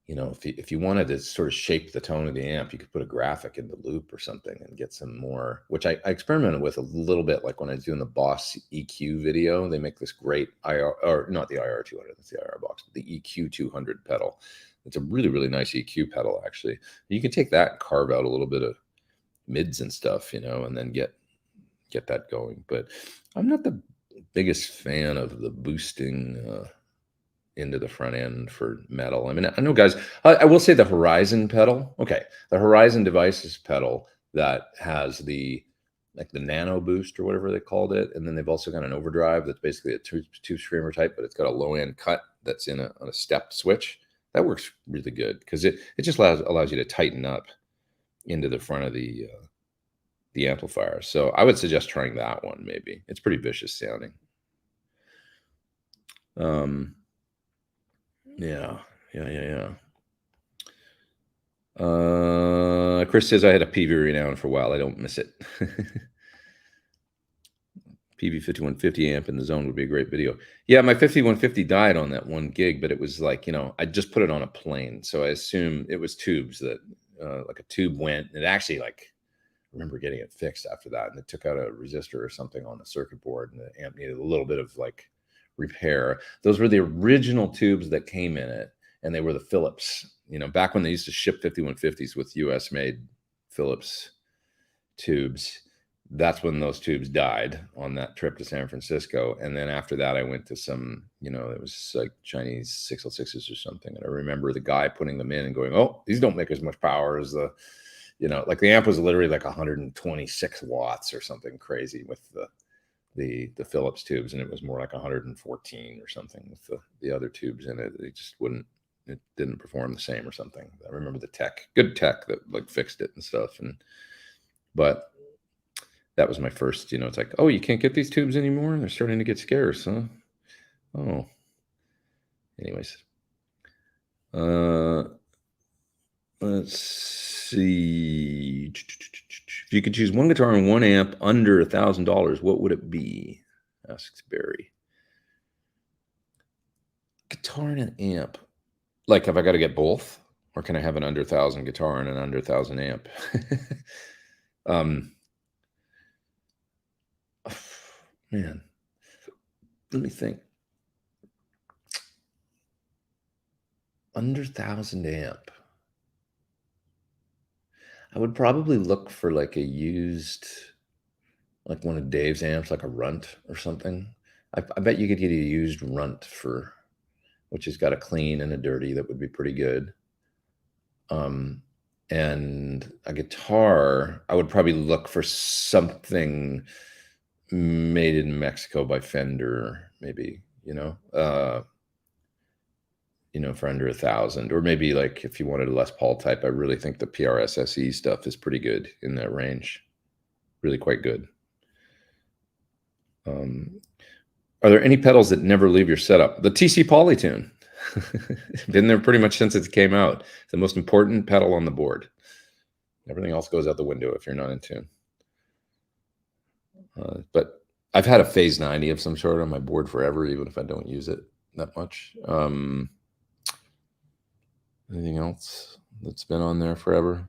you know, if you wanted to sort of shape the tone of the amp, you could put a graphic in the loop or something and get some more, which I experimented with a little bit, like when I was doing the Boss EQ video. They make this great IR, or not the IR 200, that's the IR box, but the EQ 200 pedal. It's a really, really nice EQ pedal, actually. You can take that and carve out a little bit of mids and stuff, you know, and then get that going. But I'm not the biggest fan of the boosting into the front end for metal. I mean, I know guys, I will say the Horizon pedal. Okay. The Horizon Devices pedal that has the, like the nano boost or whatever they called it. And then they've also got an overdrive that's basically a two screamer type, but it's got a low end cut that's on a stepped switch. That works really good because it just allows you to tighten up into the front of the amplifier. So I would suggest trying that one. Maybe it's pretty vicious sounding. Yeah. Chris says I had a PV renown for a while. I don't miss it. PV 5150 amp in the zone would be a great video. Yeah, my 5150 died on that 1 gig, but it was like, you know, I just put it on a plane. So I assume it was tubes that like a tube went. It actually, like, I remember getting it fixed after that, and it took out a resistor or something on the circuit board, and the amp needed a little bit of like repair. Those were the original tubes that came in it, and they were the Philips. You know, back when they used to ship 5150s with US made Philips tubes, that's when those tubes died on that trip to San Francisco. And then after that, I went to some, you know, it was like Chinese 606s or something. And I remember the guy putting them in and going, oh, these don't make as much power as the, you know, like the amp was literally like 126 watts or something crazy with the Philips tubes, and it was more like 114 or something with the other tubes in it. It just it didn't perform the same or something. I remember the good tech that like fixed it and stuff. But that was my first, you know, it's like, oh, you can't get these tubes anymore? They're starting to get scarce, huh? Oh. Anyways. Let's see. If you could choose one guitar and one amp under $1,000, what would it be? Asks Barry. Guitar and an amp. Like, have I got to get both? Or can I have an under 1,000 guitar and an under 1,000 amp? Man, let me think. Under 1,000 amp. I would probably look for like a used, like one of Dave's amps, like a Runt or something. I bet you could get a used Runt for, which has got a clean and a dirty. That would be pretty good. And a guitar, I would probably look for something made in Mexico by Fender, maybe, for under 1,000, or maybe like if you wanted a Les Paul type, I really think the PRS SE stuff is pretty good in that range. Really quite good. Are there any pedals that never leave your setup? The TC Polytune. Been there pretty much since it came out. It's the most important pedal on the board. Everything else goes out the window if you're not in tune. But I've had a Phase 90 of some sort on my board forever, even if I don't use it that much. Anything else that's been on there forever?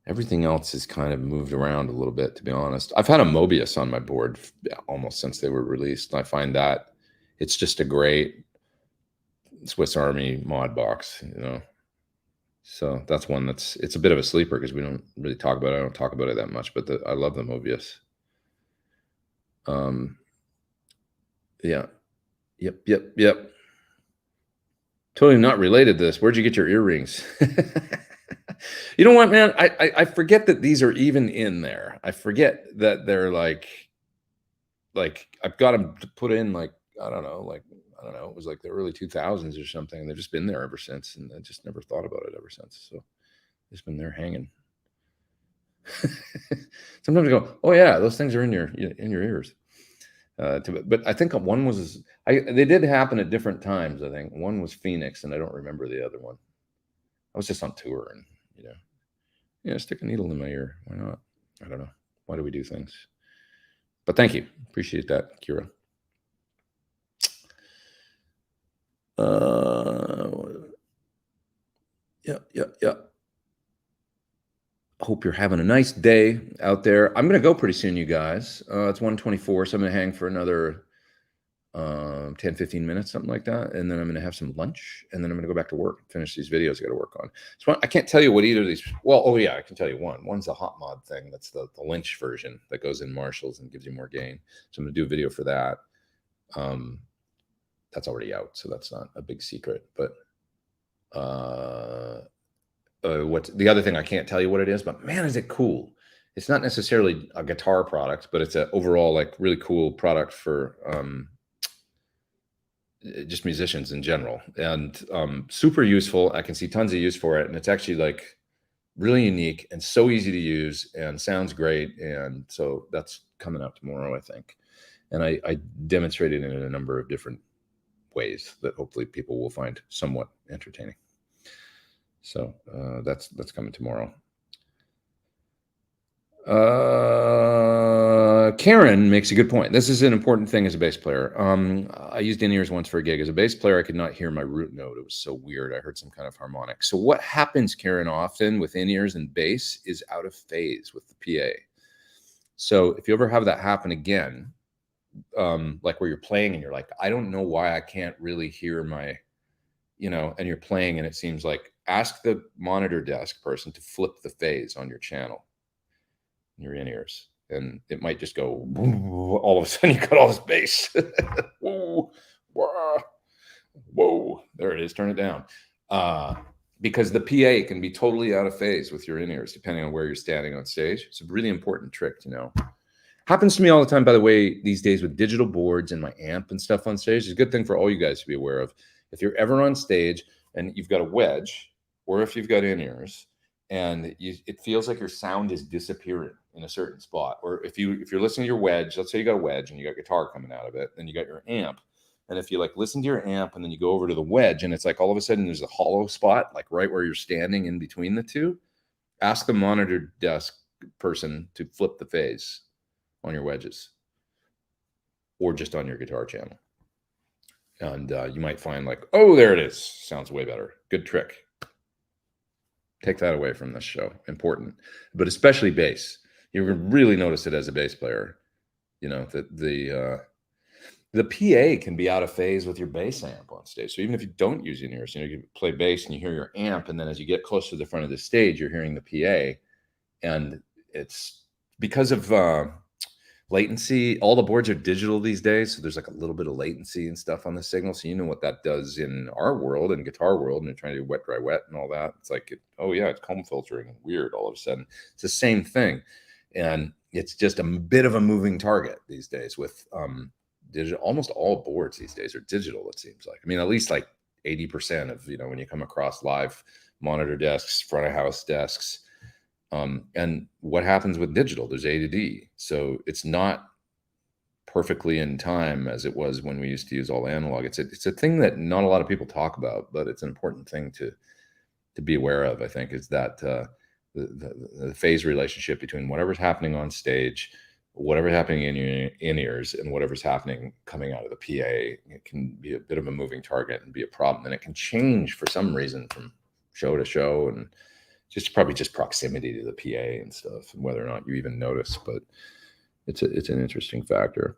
Everything else has kind of moved around a little bit, to be honest. I've had a Mobius on my board almost since they were released. And I find that it's just a great Swiss Army mod box, So that's one it's a bit of a sleeper because we don't really talk about it. I don't talk about it that much, but I love the Mobius. Yeah. Yep. Totally not related to this. Where'd you get your earrings? You know what, man? I forget that these are even in there. I forget that they're like I've got them to put in I don't know, it was like the early 2000s or something. And they've just been there ever since. And I just never thought about it ever since. So it's been there hanging. Sometimes I go, oh yeah, those things are in your ears. But I think one was, they did happen at different times. I think one was Phoenix, and I don't remember the other one. I was just on tour, and stick a needle in my ear. Why not? I don't know. Why do we do things? But thank you, appreciate that, Kira. Yeah. Hope you're having a nice day out there. I'm going to go pretty soon, you guys. It's 1:24, so I'm going to hang for another 10, 15 minutes, something like that. And then I'm going to have some lunch, and then I'm going to go back to work, finish these videos I got to work on. So I can't tell you what either of these, I can tell you one. One's a hot mod thing. That's the Lynch version that goes in Marshalls and gives you more gain. So I'm going to do a video for that. That's already out, so that's not a big secret. But what the other thing, I can't tell you what it is, but man, is it cool. It's not necessarily a guitar product, but it's an overall really cool product for just musicians in general, and super useful. I can see tons of use for it, and it's actually really unique and so easy to use and sounds great. And so that's coming out tomorrow, I think. And I demonstrated it in a number of different ways that hopefully people will find somewhat entertaining. So that's coming tomorrow. Karen makes a good point. This is an important thing as a bass player. I used in-ears once for a gig. As a bass player, I could not hear my root note. It was so weird. I heard some kind of harmonic. So what happens, Karen, often with in-ears and bass is out of phase with the PA. So if you ever have that happen again, like where you're playing and you're like, I don't know why I can't really hear my, and you're playing and it seems like, ask the monitor desk person to flip the phase on your channel, your in-ears, and it might just go, all of a sudden you got all this bass. Whoa, there it is, turn it down. Because the PA can be totally out of phase with your in-ears, depending on where you're standing on stage. It's a really important trick to know. Happens to me all the time, by the way, these days with digital boards and my amp and stuff on stage. It's a good thing for all you guys to be aware of. If you're ever on stage and you've got a wedge, or if you've got in-ears, and it feels like your sound is disappearing in a certain spot, or if you're listening to your wedge, let's say you got a wedge and you got guitar coming out of it, then you got your amp, and if you listen to your amp and then you go over to the wedge and it's like all of a sudden there's a hollow spot, like right where you're standing in between the two, ask the monitor desk person to flip the phase on your wedges or just on your guitar channel. And you might find like, oh, there it is. Sounds way better. Good trick. Take that away from this show. Important. But especially bass. You're going to really notice it as a bass player. You know, that the PA can be out of phase with your bass amp on stage. So even if you don't use in-ears, you know, you play bass and you hear your amp, and then as you get closer to the front of the stage, you're hearing the PA. And it's because of latency. All the boards are digital these days, so there's like a little bit of latency and stuff on the signal. So you know what that does in our world, in guitar world, and you're trying to do wet, dry, wet and all that. It's like, oh yeah, it's comb filtering. Weird all of a sudden. It's the same thing. And it's just a bit of a moving target these days with digital. Almost all boards these days are digital, it seems like. I mean, at least like 80% of, you know, when you come across live monitor desks, front of house desks. And what happens with digital? There's A to D. So it's not perfectly in time as it was when we used to use all analog. It's a thing that not a lot of people talk about, but it's an important thing to be aware of, I think, is that the phase relationship between whatever's happening on stage, whatever's happening in your in-ears, and whatever's happening coming out of the PA. It can be a bit of a moving target and be a problem. And it can change for some reason from show to show, and probably just proximity to the PA and stuff, and whether or not you even notice. But it's an interesting factor.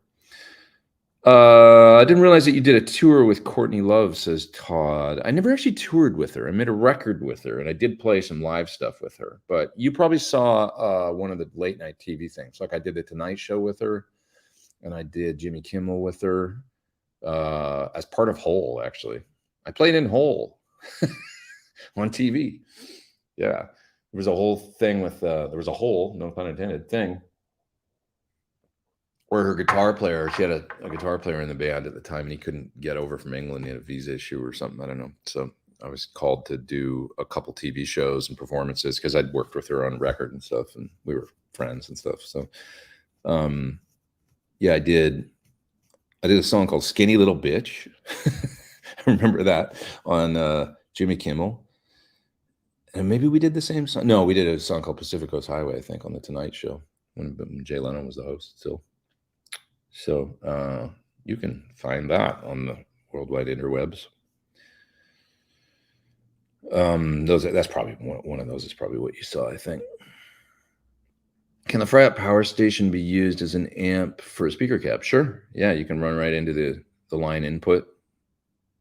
I didn't realize that you did a tour with Courtney Love, says Todd. I never actually toured with her. I made a record with her, and I did play some live stuff with her. But you probably saw one of the late night TV things. Like I did the Tonight Show with her, and I did Jimmy Kimmel with her as part of Hole, actually. I played in Hole on TV. Yeah. There was a whole thing with, there was a whole, no pun intended, thing where her guitar player, she had a guitar player in the band at the time, and he couldn't get over from England. He had a visa issue or something. I don't know. So I was called to do a couple TV shows and performances because I'd worked with her on record and stuff, and we were friends and stuff. So, yeah, I did a song called Skinny Little Bitch. I remember that on Jimmy Kimmel. And maybe we did the same song. No, we did a song called Pacific Coast Highway, I think, on the Tonight Show when Jay Leno was the host still. So you can find that on the worldwide interwebs. That's probably one of those is probably what you saw, I think. Can the fry-up power station be used as an amp for a speaker cap? Sure. Yeah, you can run right into the line input,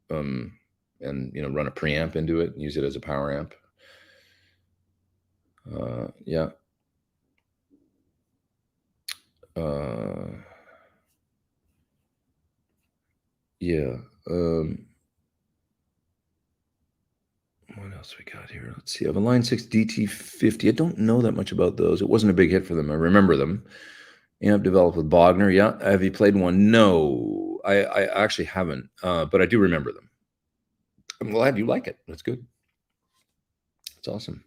and run a preamp into it and use it as a power amp. Yeah. Yeah. What else we got here? Let's see. I have a Line 6 DT50. I don't know that much about those. It wasn't a big hit for them. I remember them. Amp developed with Bogner. Yeah. Have you played one? No, I actually haven't, but I do remember them. I'm glad you like it. That's good. It's awesome.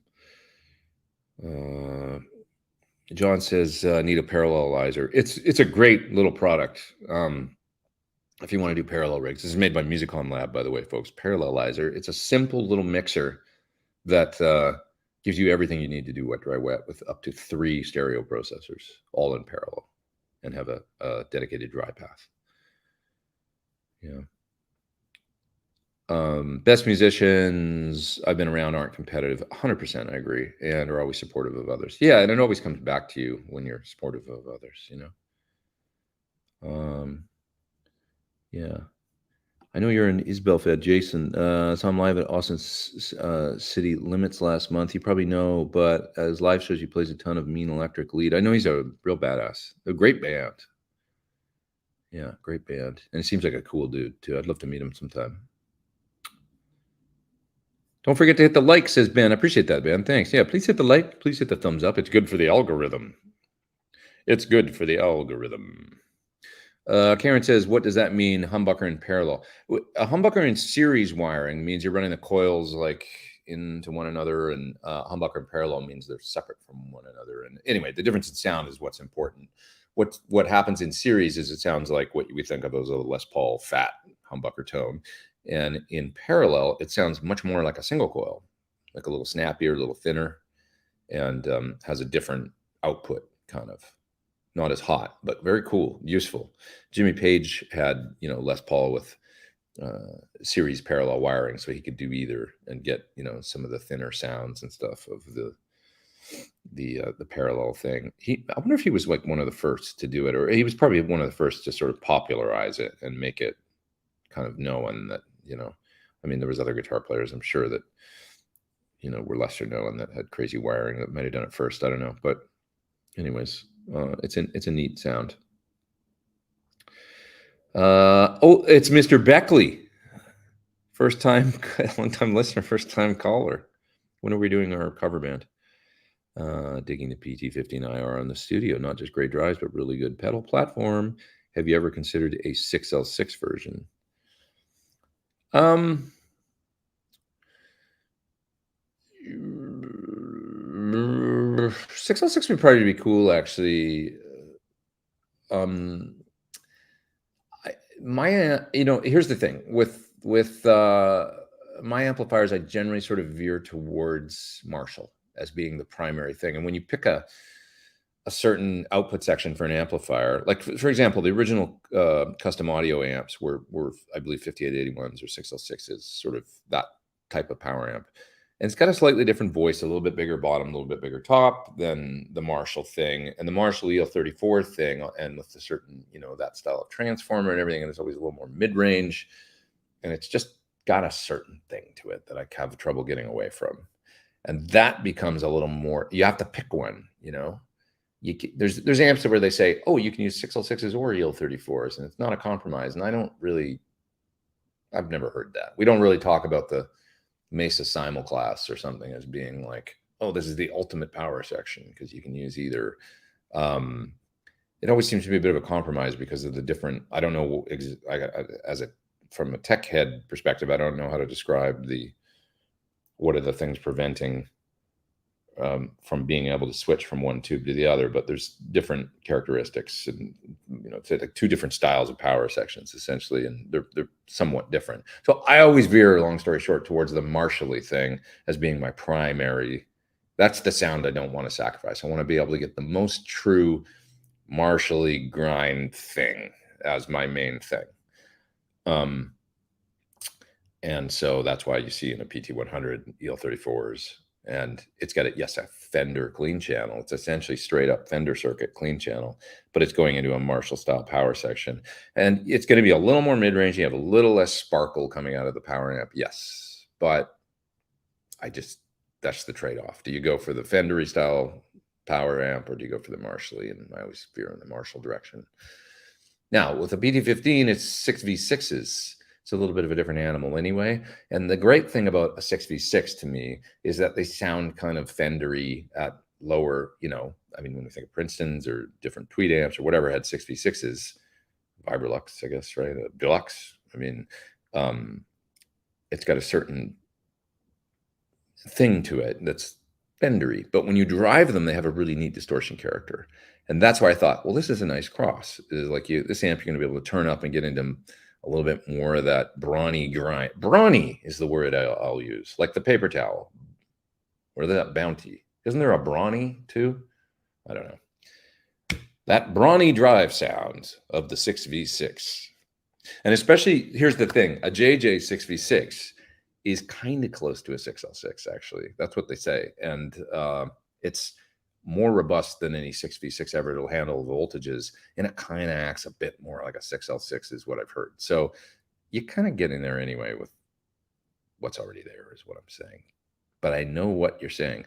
John says, need a parallelizer. It's a great little product. If you want to do parallel rigs, this is made by Musicon Lab, by the way, folks. Parallelizer. It's a simple little mixer that gives you everything you need to do wet, dry, wet with up to 3 stereo processors, all in parallel, and have a dedicated dry path. Yeah. Best musicians I've been around aren't competitive. 100%, I agree, and are always supportive of others. Yeah, and it always comes back to you when you're supportive of others, Yeah. I know you're an Isbell fan, Jason. Saw him live at Austin City Limits last month. You probably know, but as live shows, he plays a ton of mean electric lead. I know he's a real badass. A great band. Yeah, great band. And he seems like a cool dude, too. I'd love to meet him sometime. Don't forget to hit the like, says Ben. I appreciate that, Ben. Thanks. Yeah, please hit the like. Please hit the thumbs up. It's good for the algorithm. It's good for the algorithm. Karen says, what does that mean, humbucker in parallel? A humbucker in series wiring means you're running the coils like into one another, and humbucker in parallel means they're separate from one another. And anyway, the difference in sound is what's important. What happens in series is it sounds like what we think of as a Les Paul fat humbucker tone. And in parallel, it sounds much more like a single coil, like a little snappier, a little thinner, and has a different output, kind of. Not as hot, but very cool, useful. Jimmy Page had, you know, Les Paul with series parallel wiring, so he could do either and get, you know, some of the thinner sounds and stuff of the parallel thing. I wonder if he was like one of the first to do it, or he was probably one of the first to sort of popularize it and make it kind of known that, you know, I mean, there was other guitar players, I'm sure, that, you know, were lesser known that had crazy wiring that might have done it first. I don't know, but anyways, it's a neat sound. Oh, it's Mr. Beckley. First time, long time listener, first time caller. When are we doing our cover band? Digging the PT15IR on the studio, not just great drives, but really good pedal platform. Have you ever considered a 6L6 version? 6L6 would probably be cool, actually. You know, here's the thing with my amplifiers, I generally sort of veer towards Marshall as being the primary thing. And when you pick a certain output section for an amplifier, like for example, the original custom audio amps were I believe 5881s or 6L6s, sort of that type of power amp. And it's got a slightly different voice, a little bit bigger bottom, a little bit bigger top than the Marshall thing. And the Marshall EL34 thing, and with a certain, you know, that style of transformer and everything, and it's always a little more mid-range. And it's just got a certain thing to it that I have trouble getting away from. And that becomes a little more, you have to pick one, you know. There's amps where they say, oh, you can use 6L6s or EL34s, and it's not a compromise. And I've never heard that. We don't really talk about the Mesa simulclass or something as being like, oh, this is the ultimate power section because you can use either. It always seems to be a bit of a compromise because of the different, I don't know, from a tech head perspective, I don't know how to describe what are the things preventing from being able to switch from one tube to the other, but there's different characteristics, and you know, it's like two different styles of power sections essentially, and they're somewhat different. So I always veer, long story short, towards the Marshall-y thing as being my primary. That's the sound I don't want to sacrifice. I want to be able to get the most true Marshall-y grind thing as my main thing. And so that's why you see in a PT100 EL34s. And it's got a Fender clean channel. It's essentially straight up Fender circuit clean channel, but it's going into a Marshall style power section. And it's going to be a little more mid-range. You have a little less sparkle coming out of the power amp. Yes. But that's the trade-off. Do you go for the Fender-y style power amp or do you go for the Marshall-y? And I always veer in the Marshall direction. Now with a PT15, it's 6V6s. It's a little bit of a different animal anyway. And the great thing about a 6V6 to me is that they sound kind of Fender-y at lower, you know, I mean, when we think of Princeton's or different Tweed amps or whatever had 6V6s, Vibrolux, I guess, right? Deluxe. I mean, it's got a certain thing to it that's Fender-y. But when you drive them, they have a really neat distortion character. And that's why I thought, well, this is a nice cross. Is like this amp, you're going to be able to turn up and get into a little bit more of that brawny grind. Brawny is the word I'll use, like the paper towel or that Bounty. Isn't there a brawny too? I don't know. That brawny drive sound of the 6V6. And especially, here's the thing, a JJ 6V6 is kind of close to a 6L6, actually. That's what they say. And it's more robust than any 6V6 ever. It'll handle voltages, and it kind of acts a bit more like a 6L6 is what I've heard. So you kind of get in there anyway with what's already there is what I'm saying. But I know what you're saying.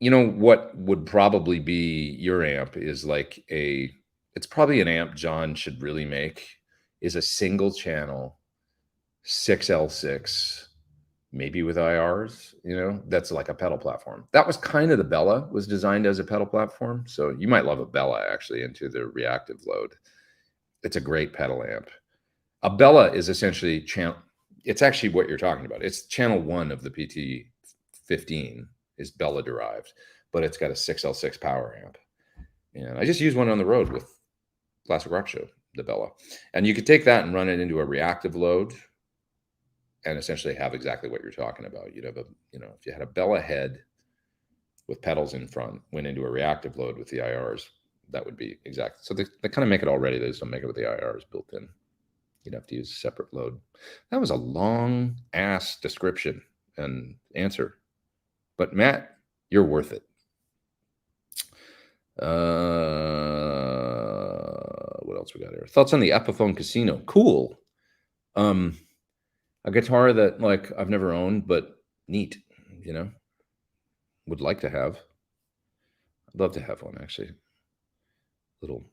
You know what would probably be your amp is like it's probably an amp John should really make is a single channel 6L6, maybe with IRs, you know, that's like a pedal platform. That was kind of the Bella was designed as a pedal platform. So you might love a Bella actually into the reactive load. It's a great pedal amp. A Bella is essentially it's actually what you're talking about. It's channel 1 of the PT15 is Bella derived, but it's got a 6L6 power amp. And I just used one on the road with Classic Rock Show, the Bella. And you could take that and run it into a reactive load and essentially have exactly what you're talking about. You'd have if you had a Bella head with pedals in front went into a reactive load with the IRs, that would be exact. So they kind of make it already. They just don't make it with the IRs built in. You'd have to use a separate load. That was a long ass description and answer. But Matt, you're worth it. What else we got here? Thoughts on the Epiphone Casino? Cool. A guitar that like I've never owned, but neat, you know. Would like to have. I'd love to have one actually. Little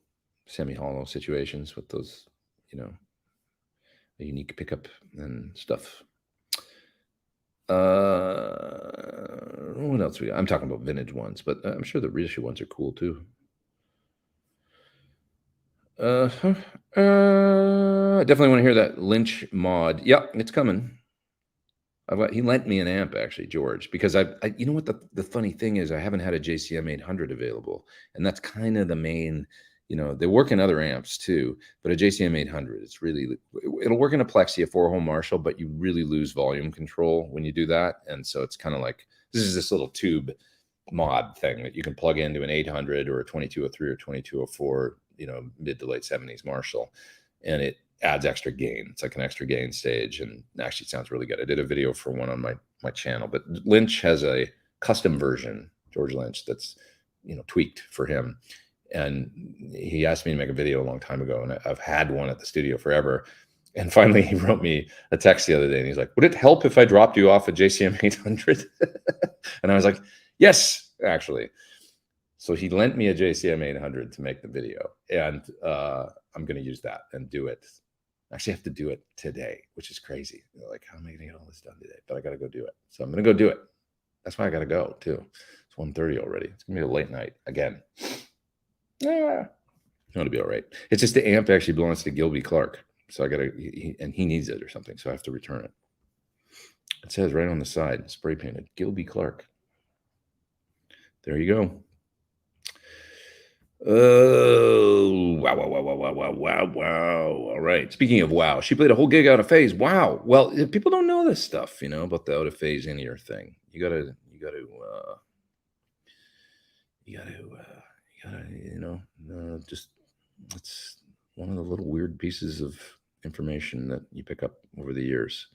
semi-hollow situations with those, you know, a unique pickup and stuff. What else we got? I'm talking about vintage ones, but I'm sure the reissue ones are cool too. I definitely want to hear that Lynch mod. Yeah, it's coming. He lent me an amp actually, George, because I you know what the funny thing is, I haven't had a JCM 800 available, and that's kind of the main. You know, they work in other amps too, but a JCM 800, it's really, it'll work in a Plexi, a 4-hole Marshall, but you really lose volume control when you do that. And so it's kind of like, this is this little tube mod thing that you can plug into an 800 or a 2203 or 2204, you know, mid to late 70s Marshall. And it adds extra gain. It's like an extra gain stage, and actually it sounds really good. I did a video for one on my channel, but Lynch has a custom version, George Lynch, that's, you know, tweaked for him. And he asked me to make a video a long time ago, and I've had one at the studio forever. And finally, he wrote me a text the other day, and he's like, "Would it help if I dropped you off a JCM 800?" And I was like, "Yes, actually." So he lent me a JCM 800 to make the video, and I'm going to use that and do it. I actually have to do it today, which is crazy. Like, how am I going to get all this done today? But I got to go do it. So I'm going to go do it. That's why I got to go too. It's 1:30 already. It's going to be a late night again. Yeah, it'll be all right. It's just the amp actually belongs to Gilby Clark, so I gotta, and he needs it or something, so I have to return it. It says right on the side, spray painted, Gilby Clark. There you go. Oh, wow, wow, wow, wow, wow, wow, wow, wow. All right. Speaking of wow, she played a whole gig out of phase. Wow. Well, people don't know this stuff, you know, about the out of phase in-ear thing. You gotta, you know, just, it's one of the little weird pieces of information that you pick up over the years.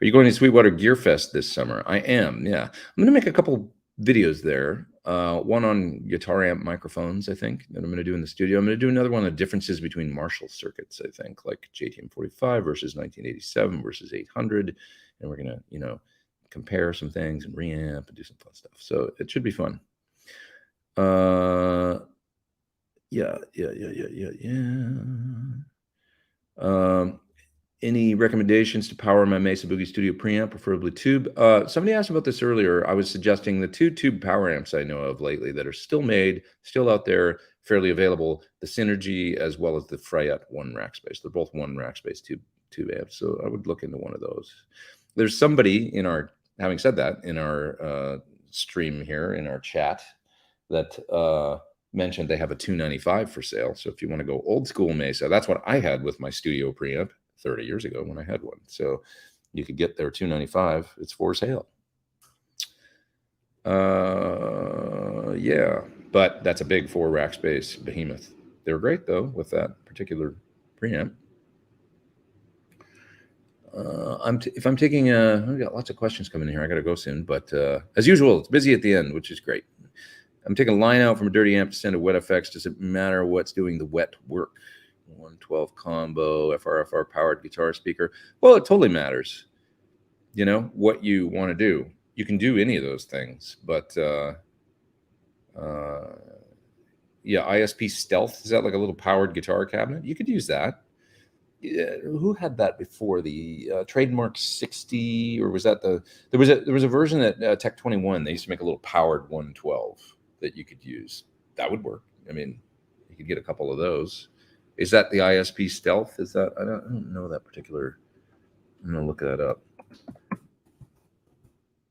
Are you going to Sweetwater Gear Fest this summer? I am, yeah. I'm going to make a couple videos there. One on guitar amp microphones, I think, that I'm going to do in the studio. I'm going to do another one on the differences between Marshall circuits, I think, like JTM 45 versus 1987 versus 800. And we're going to, you know, compare some things and reamp and do some fun stuff. So it should be fun. Yeah. Any recommendations to power my Mesa Boogie Studio preamp, preferably tube? Somebody asked about this earlier. I was suggesting the 2 tube power amps I know of lately that are still made, still out there, fairly available, the Synergy as well as the Freyet 1 rack space. They're both 1 rack space tube amps, so I would look into one of those. There's somebody in our, having said that, in our stream here, in our chat, that mentioned they have a 295 for sale. So if you want to go old school Mesa, that's what I had with my studio preamp 30 years ago when I had one. So you could get their 295. It's for sale. Yeah, but that's a big 4 rack space behemoth. They were great though with that particular preamp. If I'm taking I've got lots of questions coming in here. I got to go soon, but as usual, it's busy at the end, which is great. I'm taking a line out from a dirty amp to send to wet effects. Does it matter what's doing the wet work? 112 combo, FRFR powered guitar speaker. Well, it totally matters. You know, what you want to do. You can do any of those things, but yeah, ISP Stealth, is that like a little powered guitar cabinet? You could use that. Yeah, who had that before? The Trademark 60, or was that there was a version that Tech 21, they used to make a little powered 112 that you could use. That would work. I mean, you could get a couple of those. Is that the ISP Stealth? Is that, I don't know that particular. I'm gonna look that up.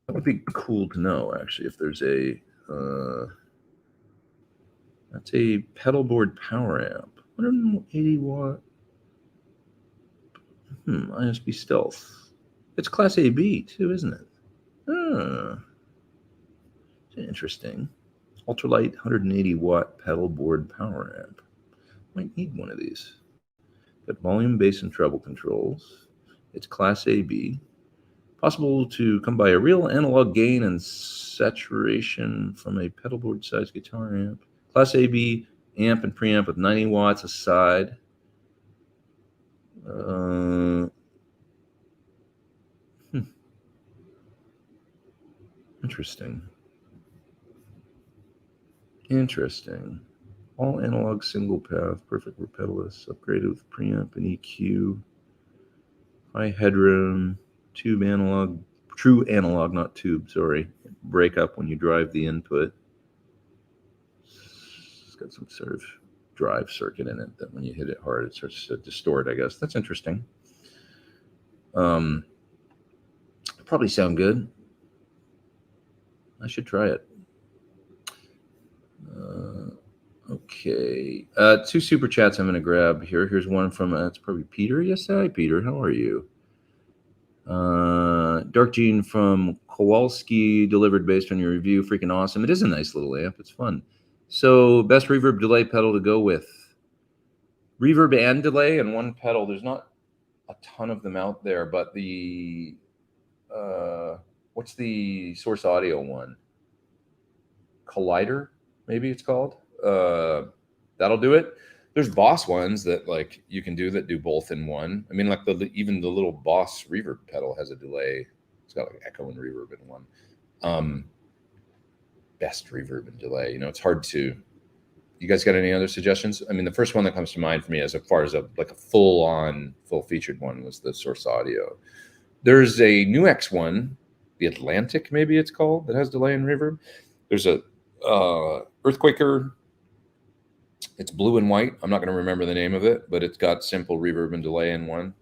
That would be cool to know, actually, if there's a that's a pedal board power amp, 180 watt. ISP Stealth. It's Class AB too, isn't it? Interesting. Ultralight 180 watt pedal board power amp. Might need one of these. Got volume, bass, and treble controls. It's Class AB. Possible to come by a real analog gain and saturation from a pedal board sized guitar amp. Class AB amp and preamp with 90 watts aside. Interesting. Interesting. All analog single path, perfect for pedalists, upgraded with preamp and EQ. High headroom, tube analog, true analog, not tube, sorry. Break up when you drive the input. It's got some sort of drive circuit in it that when you hit it hard, it starts to distort, I guess. That's interesting. Probably sound good. I should try it. Okay. 2 super chats I'm going to grab here. Here's one from, it's probably Peter. Yes, hi, Peter. How are you? Dark Gene from Kowalski, delivered based on your review. Freaking awesome. It is a nice little amp. It's fun. So, best reverb delay pedal to go with. Reverb and delay in one pedal. There's not a ton of them out there, but the what's the Source Audio one? Collider, maybe it's called. That'll do it. There's Boss ones that like you can do that do both in one. I mean, like even the little Boss reverb pedal has a delay. It's got like echo and reverb in one. Best reverb and delay. You know, it's hard to. You guys got any other suggestions? I mean, the first one that comes to mind for me as far as a full-featured one was the Source Audio. There's a NuX one, the Atlantic maybe it's called, that has delay and reverb. There's a Earthquaker. It's blue and white. I'm not going to remember the name of it, but it's got simple reverb and delay in one.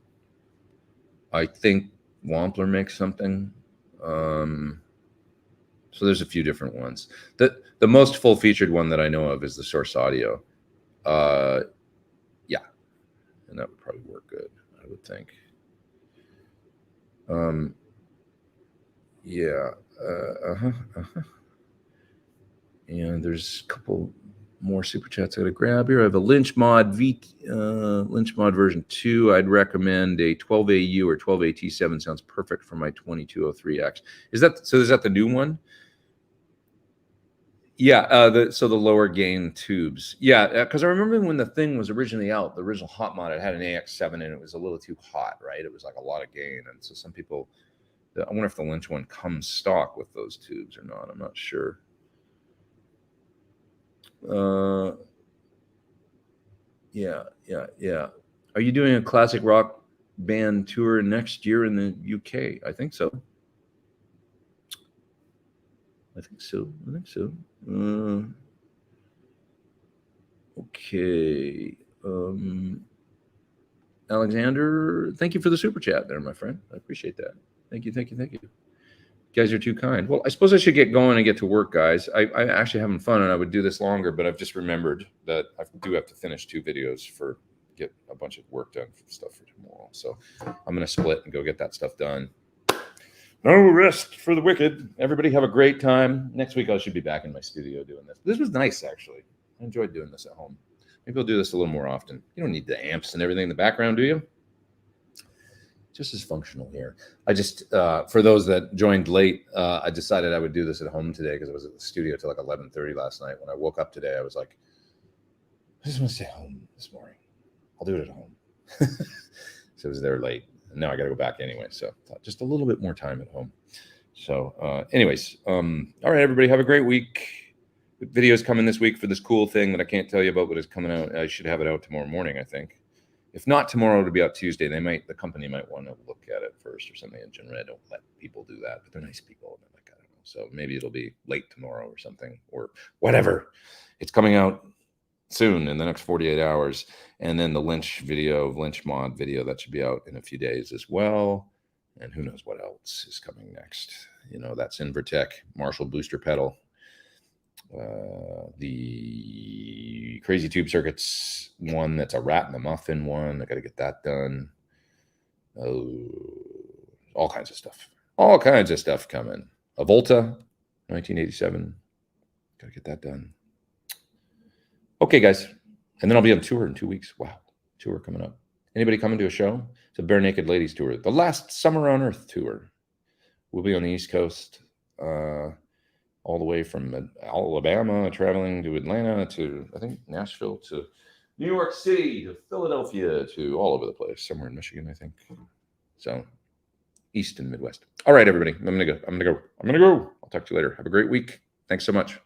I think Wampler makes something. So there's a few different ones. The most full-featured one that I know of is the Source Audio. Yeah, and that would probably work good, I would think. Yeah. And there's a couple more super chats I got to grab here. I have a Lynch mod Lynch mod version 2. I'd recommend a 12AU or 12AT7. Sounds perfect for my 2203X. Is that the new one? Yeah, so the lower gain tubes. Yeah, because I remember when the thing was originally out, the original hot mod, it had an AX7 and it was a little too hot, right? It was like a lot of gain. And so some people, I wonder if the Lynch one comes stock with those tubes or not. I'm not sure. Yeah. Are you doing a classic rock band tour next year in the UK? I think so. Okay. Alexander, thank you for the super chat there, my friend. I appreciate that. Thank you. You guys are too kind. Well, I suppose I should get going and get to work, guys. I'm actually having fun, and I would do this longer, but I've just remembered that I do have to finish 2 videos get a bunch of work done for stuff for tomorrow. So I'm going to split and go get that stuff done. No rest for the wicked. Everybody have a great time. Next week I should be back in my studio doing this. This was nice, actually. I enjoyed doing this at home. Maybe I'll do this a little more often. You don't need the amps and everything in the background, do you? Just as functional here. I just, for those that joined late, I decided I would do this at home today because I was at the studio till like 11:30 last night. When I woke up today, I was like, I just want to stay home this morning. I'll do it at home. So I was there late. And now I got to go back anyway. So just a little bit more time at home. So anyways, all right, everybody have a great week. The video's coming this week for this cool thing that I can't tell you about, but it's coming out. I should have it out tomorrow morning, I think. If not tomorrow, it'll be out Tuesday. The company might want to look at it first or something. In general, I don't let people do that, but they're nice people. Like, I don't know. So maybe it'll be late tomorrow or something or whatever. It's coming out soon in the next 48 hours. And then the Lynch mod video, that should be out in a few days as well. And who knows what else is coming next. You know, that's Invertech Marshall booster pedal. The Crazy Tube Circuits one, that's a Rat in the Muffin one. I got to get that done. Oh, all kinds of stuff. All kinds of stuff coming. A Volta, 1987 Gotta get that done. Okay, guys. And then I'll be on tour in 2 weeks. Wow. Tour coming up. Anybody coming to a show? It's a Bare Naked Ladies tour. The last Summer on Earth tour. We'll be on the East Coast, all the way from Alabama, traveling to Atlanta, to, I think, Nashville, to New York City, to Philadelphia, to all over the place. Somewhere in Michigan, I think. So, East and Midwest. All right, everybody. I'm gonna go. I'll talk to you later. Have a great week. Thanks so much.